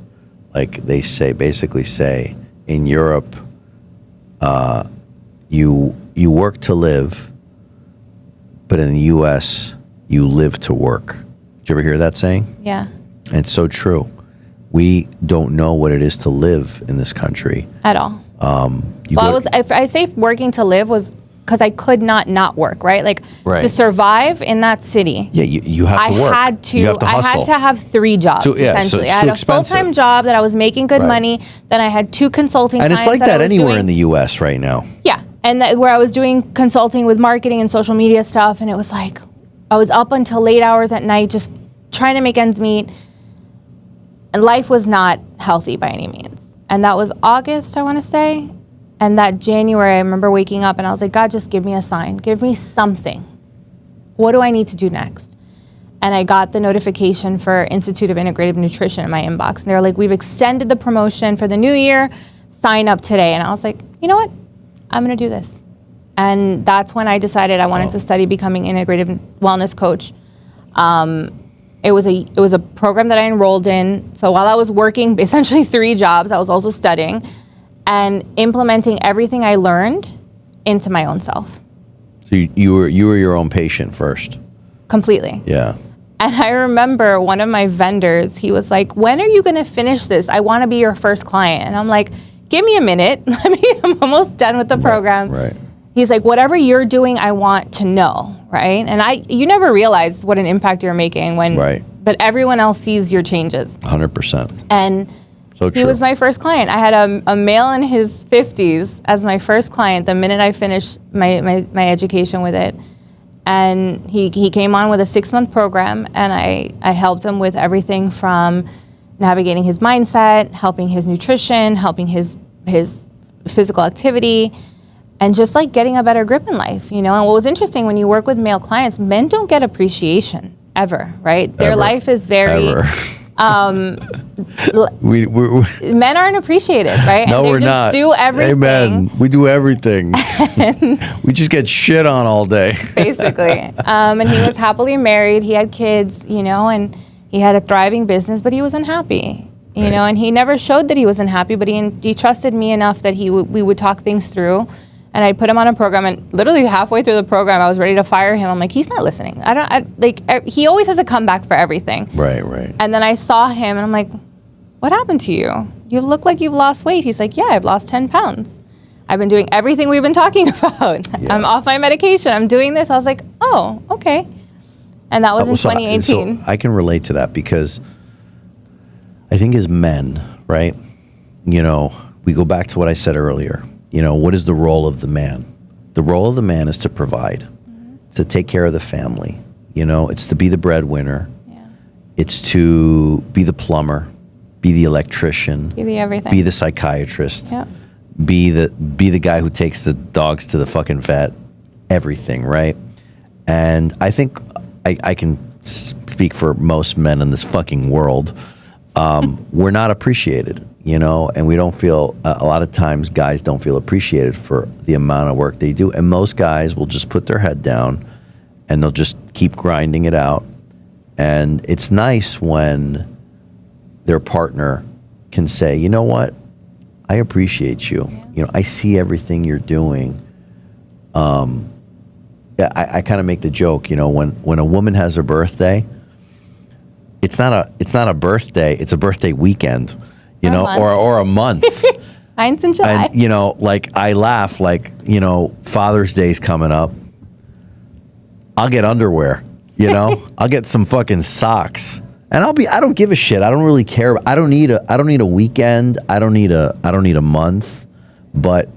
Like, they basically say in Europe, you work to live, but in the U.S., you live to work. Did you ever hear that saying? Yeah. And it's so true. We don't know what it is to live in this country. At all. If I say working to live was because I could not work, right? Like, to survive in that city. Yeah, you have to work. You have to hustle. I had to have 3 jobs, essentially. I had a full-time job that I was making good money. Then I had 2 consulting clients. And it's like that anywhere in the U.S. right now. Yeah. And where I was doing consulting with marketing and social media stuff. And it was like, I was up until late hours at night just trying to make ends meet. And life was not healthy by any means. And that was August, I want to say. And that January, I remember waking up and I was like, God, just give me a sign. Give me something. What do I need to do next? And I got the notification for Institute of Integrative Nutrition in my inbox. And they were like, we've extended the promotion for the new year. Sign up today. And I was like, you know what? I'm going to do this. And that's when I decided I wanted to study becoming integrative wellness coach. It was a program that I enrolled in. So while I was working essentially 3 jobs, I was also studying and implementing everything I learned into my own self. So you were your own patient first. Completely. Yeah. And I remember one of my vendors, he was like, when are you going to finish this? I want to be your first client. And I'm like, give me a minute. I'm almost done with the program. Right. He's like, whatever you're doing, I want to know, right? And you never realize what an impact you're making but everyone else sees your changes. 100%. And so true. He was my first client. I had a male in his 50s as my first client the minute I finished my education with it. And he came on with a 6-month program, and I helped him with everything from navigating his mindset, helping his nutrition, helping his physical activity, and just like getting a better grip in life, And what was interesting, when you work with male clients, men don't get appreciation ever, right? Their life is very men aren't appreciated, right? No, and we're not. Do everything. Amen. We do everything. We just get shit on all day. Basically. And he was happily married. He had kids, and he had a thriving business, but he was unhappy, and he never showed that he was unhappy, but he trusted me enough that we would talk things through. And I put him on a program, and literally halfway through the program, I was ready to fire him. I'm like, he's not listening. He always has a comeback for everything. Right. And then I saw him, and I'm like, what happened to you? You look like you've lost weight. He's like, yeah, I've lost 10 pounds. I've been doing everything we've been talking about. Yeah. I'm off my medication. I'm doing this. I was like, oh, okay. And that was in 2018. So I can relate to that because I think as men, right, we go back to what I said earlier. What is the role of the man? The role of the man is to provide, to take care of the family. It's to be the breadwinner. Yeah. It's to be the plumber, be the electrician, be the everything, be the psychiatrist, yeah. be the guy who takes the dogs to the fucking vet, everything, right? And I think I can speak for most men in this fucking world. We're not appreciated. And we don't feel, a lot of times guys don't feel appreciated for the amount of work they do. And most guys will just put their head down and they'll just keep grinding it out. And it's nice when their partner can say, you know what, I appreciate you. I see everything you're doing. I kind of make the joke, when a woman has her birthday, it's not a birthday, it's a birthday weekend. Or a month. Mine's in July. And, I laugh, Father's Day's coming up. I'll get underwear, I'll get some fucking socks. And I don't give a shit. I don't really care. I don't need a weekend. I don't need a month. But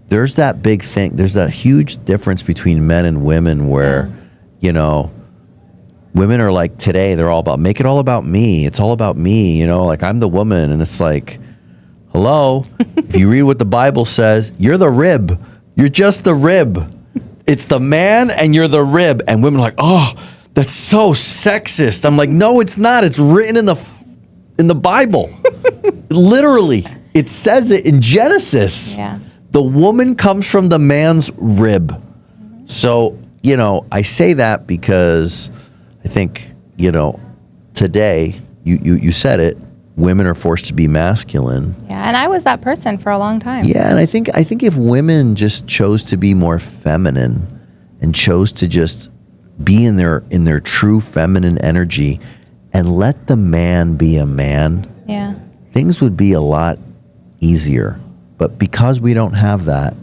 there's that big thing. There's that huge difference between men and women where, women are like today, they're all about, make it all about me. It's all about me, you know, like I'm the woman. And it's like, hello, if you read what the Bible says, you're the rib. You're just the rib. It's the man and you're the rib. And women are like, oh, that's so sexist. I'm like, no, it's not. It's written in the Bible. Literally, it says it in Genesis. Yeah. The woman comes from the man's rib. So, you know, I say that because I think, you know, today, you said it, women are forced to be masculine. Yeah, and I was that person for a long time. Yeah, and I think if women just chose to be more feminine and chose to just be in their true feminine energy and let the man be a man, Yeah. things would be a lot easier. But because we don't have that,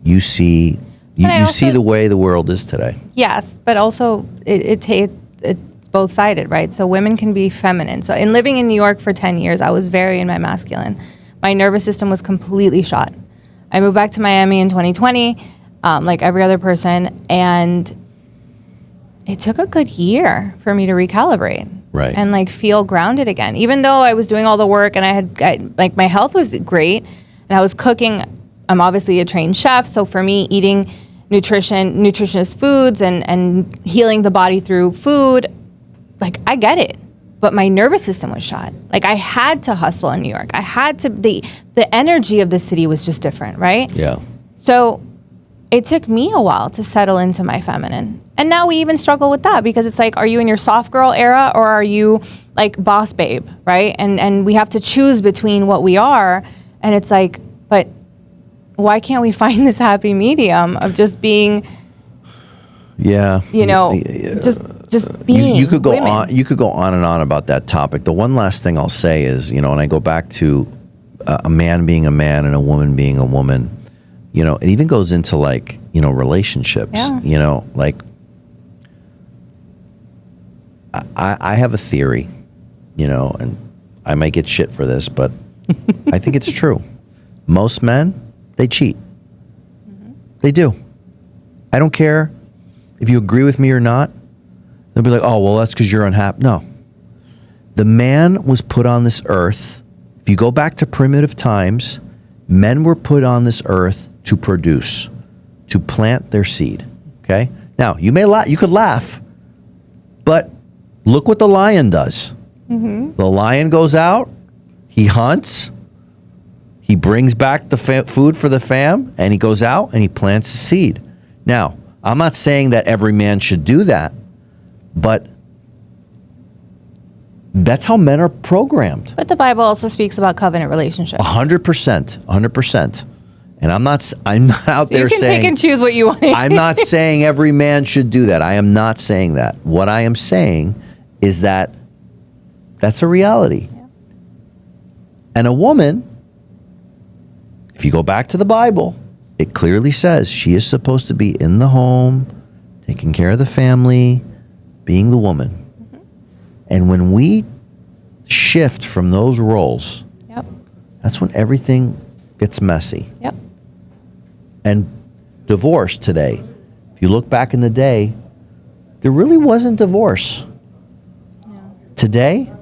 you see the way the world is today. Yes, but also it's both sided, right? So women can be feminine. So in living in New York for 10 years, I was very in my masculine. My nervous system was completely shot. I moved back to Miami in 2020, like every other person, and it took a good year for me to recalibrate. Right. And like feel grounded again. Even though I was doing all the work and I my health was great and I was cooking. I'm obviously a trained chef, so for me, eating nutritious foods and healing the body through food, like I get it. But my nervous system was shot. Like I had to hustle in New York. I had to, the energy of the city was just different, right? Yeah. So it took me a while to settle into my feminine. And now we even struggle with that because it's like, are you in your soft girl era or are you like boss babe, right? And we have to choose between what we are. And it's like, but why can't we find this happy medium of just being, yeah, you know, just being you could go women. on. You could go on and on about that topic. The one last thing I'll say is, you know, and I go back to a man being a man and a woman being a woman. You know, it even goes into like, you know, relationships. Yeah. You know, like I have a theory, you know, and I might get shit for this, but I think it's true. Most men, they cheat. Mm-hmm. They do. I don't care if you agree with me or not. They'll be like, oh, well, that's because you're unhappy. No. The man was put on this earth. If you go back to primitive times, men were put on this earth to produce, to plant their seed. Okay? Now, you could laugh, but look what the lion does. Mm-hmm. The lion goes out, he hunts, he brings back the food for the fam, and he goes out and he plants a seed. Now, I'm not saying that every man should do that, but that's how men are programmed. But the Bible also speaks about covenant relationships. 100%. And I'm not out there saying... You can pick and choose what you want to I'm not saying every man should do that. I am not saying that. What I am saying is that that's a reality. Yeah. And a woman, if you go back to the Bible, it clearly says she is supposed to be in the home, taking care of the family, being the woman. Mm-hmm. And when we shift from those roles, yep, that's when everything gets messy. Yep. And divorce today, if you look back in the day, there really wasn't divorce. No. Today,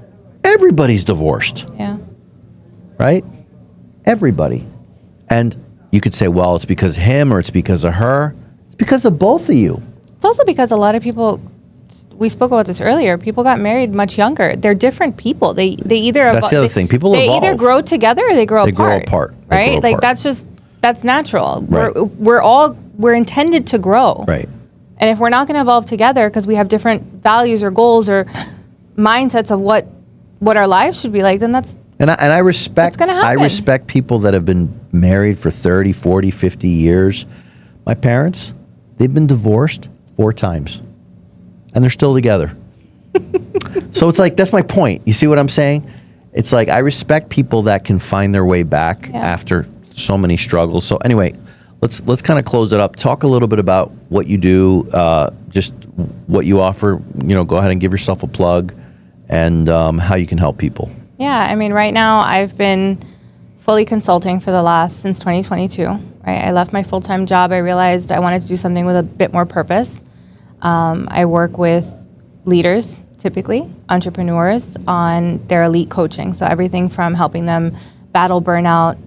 everybody's divorced. Yeah. Right? Everybody. And you could say, well, it's because of him or it's because of her. It's because of both of you. It's also because a lot of people, we spoke about this earlier, people got married much younger. They're different people. They either... That's the other thing. People they evolve. either grow together or they grow apart. They grow apart. Right? Like that's natural. Right. We're intended to grow. Right. And if we're not going to evolve together because we have different values or goals or mindsets of what our lives should be like, then that's... And I respect people that have been married for 30, 40, 50 years. My parents, they've been divorced 4 times. And they're still together. So it's like, that's my point. You see what I'm saying? It's like, I respect people that can find their way back after so many struggles. So anyway, let's kind of close it up. Talk a little bit about what you do, just what you offer. You know, go ahead and give yourself a plug and how you can help people. Yeah, I mean, right now I've been fully consulting since 2022. Right, I left my full-time job. I realized I wanted to do something with a bit more purpose. I work with leaders, typically entrepreneurs, on their elite coaching. So everything from helping them battle burnout,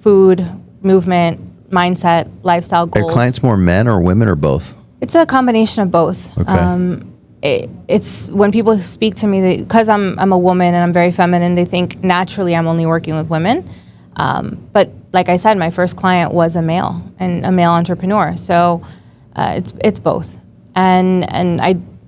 food, movement, mindset, lifestyle goals. Are clients more men or women or both? It's a combination of both. Okay. It's when people speak to me, because I'm a woman and I'm very feminine, they think naturally I'm only working with women. But like I said, my first client was a male and a male entrepreneur. So it's both. And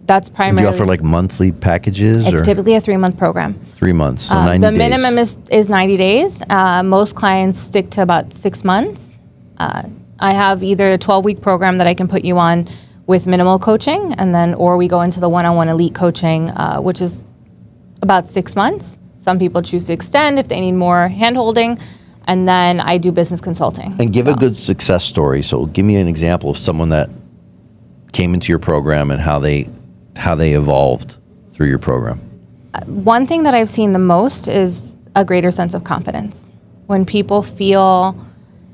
that's primarily. Do you offer like monthly packages? It's typically a 3-month program. 3 months, so 90 the days. minimum is 90 days. Most clients stick to about 6 months. I have either a 12-week program that I can put you on with minimal coaching, or we go into the one-on-one elite coaching, which is about 6 months. Some people choose to extend if they need more hand-holding, and then I do business consulting. And give a good success story. So give me an example of someone that came into your program and how they evolved through your program. One thing that I've seen the most is a greater sense of confidence. When people feel,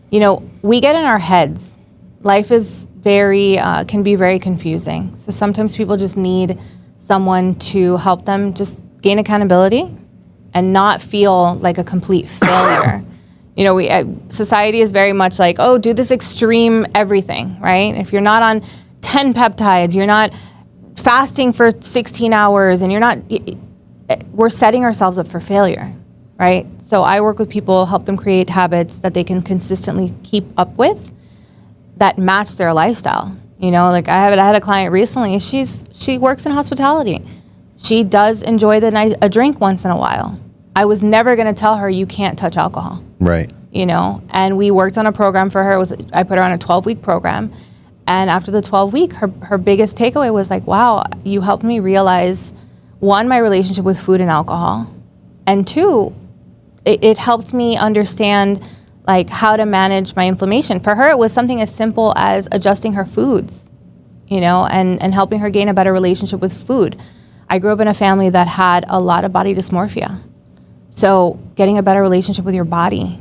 we get in our heads. Life is can be very confusing. So sometimes people just need someone to help them just gain accountability and not feel like a complete failure. Society is very much like, oh, do this extreme everything, right? If you're not on 10 peptides, you're not fasting for 16 hours, and we're setting ourselves up for failure, right? So I work with people, help them create habits that they can consistently keep up with that match their lifestyle. Like I had a client recently, she works in hospitality. She does enjoy a drink once in a while. I was never going to tell her you can't touch alcohol. Right. And we worked on a program for her. I put her on a 12-week program. And after the 12-week, her biggest takeaway was like, wow, you helped me realize, one, my relationship with food and alcohol. And two, it helped me understand like how to manage my inflammation. For her, it was something as simple as adjusting her foods, and helping her gain a better relationship with food. I grew up in a family that had a lot of body dysmorphia. So getting a better relationship with your body,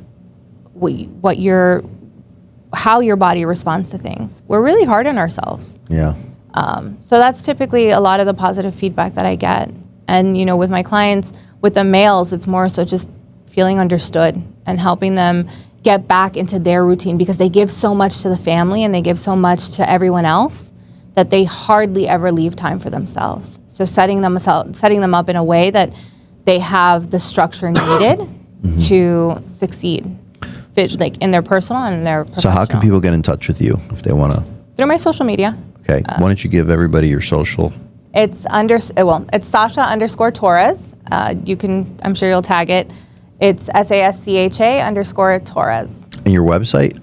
how your body responds to things. We're really hard on ourselves. Yeah. So that's typically a lot of the positive feedback that I get. And, with my clients, with the males, it's more so just feeling understood and helping them get back into their routine, because they give so much to the family and they give so much to everyone else that they hardly ever leave time for themselves. So setting them up in a way that they have the structure needed to succeed, like in their personal and in their professional. So how can people get in touch with you if they want to? Through my social media. Okay. Why don't you give everybody your social? It's Sascha _Torres. I'm sure you'll tag it. It's SASCHA _Torres. And your website?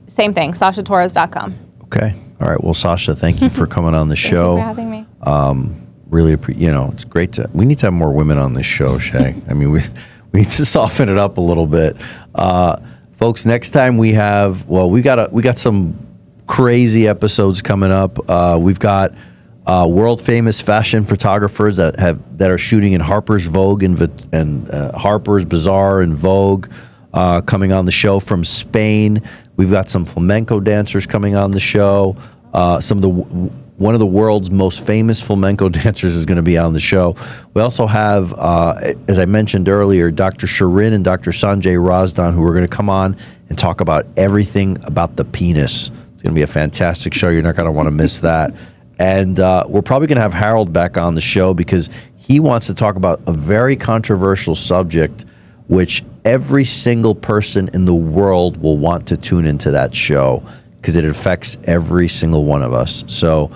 Same thing, SaschaTorres.com. Okay. All right. Well, Sascha, thank you for coming on the show. Thank you for having me. Really, it's great we need to have more women on this show, Shay. I mean, we need to soften it up a little bit. Folks, next time we got some crazy episodes coming up. We've got world famous fashion photographers that are shooting in Harper's Vogue and Harper's Bazaar and Vogue coming on the show from Spain. We've got some flamenco dancers coming on the show. One of the world's most famous flamenco dancers is going to be on the show. We also have, as I mentioned earlier, Dr. Shirin and Dr. Sanjay Razdan, who are going to come on and talk about everything about the penis. It's going to be a fantastic show. You're not going to want to miss that. And we're probably going to have Harold back on the show because he wants to talk about a very controversial subject, which every single person in the world will want to tune into that show because it affects every single one of us. So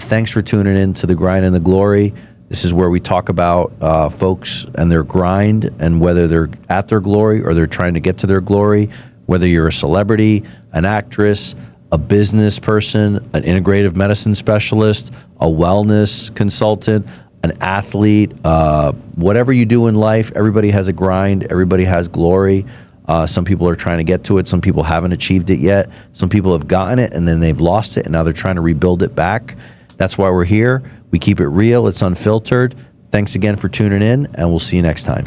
thanks for tuning in to The Grind and the Glory. This is where we talk about folks and their grind and whether they're at their glory or they're trying to get to their glory, whether you're a celebrity, an actress, a business person, an integrative medicine specialist, a wellness consultant, an athlete, whatever you do in life, everybody has a grind, everybody has glory. Some people are trying to get to it. Some people haven't achieved it yet. Some people have gotten it and then they've lost it and now they're trying to rebuild it back. That's why we're here. We keep it real. It's unfiltered. Thanks again for tuning in and we'll see you next time.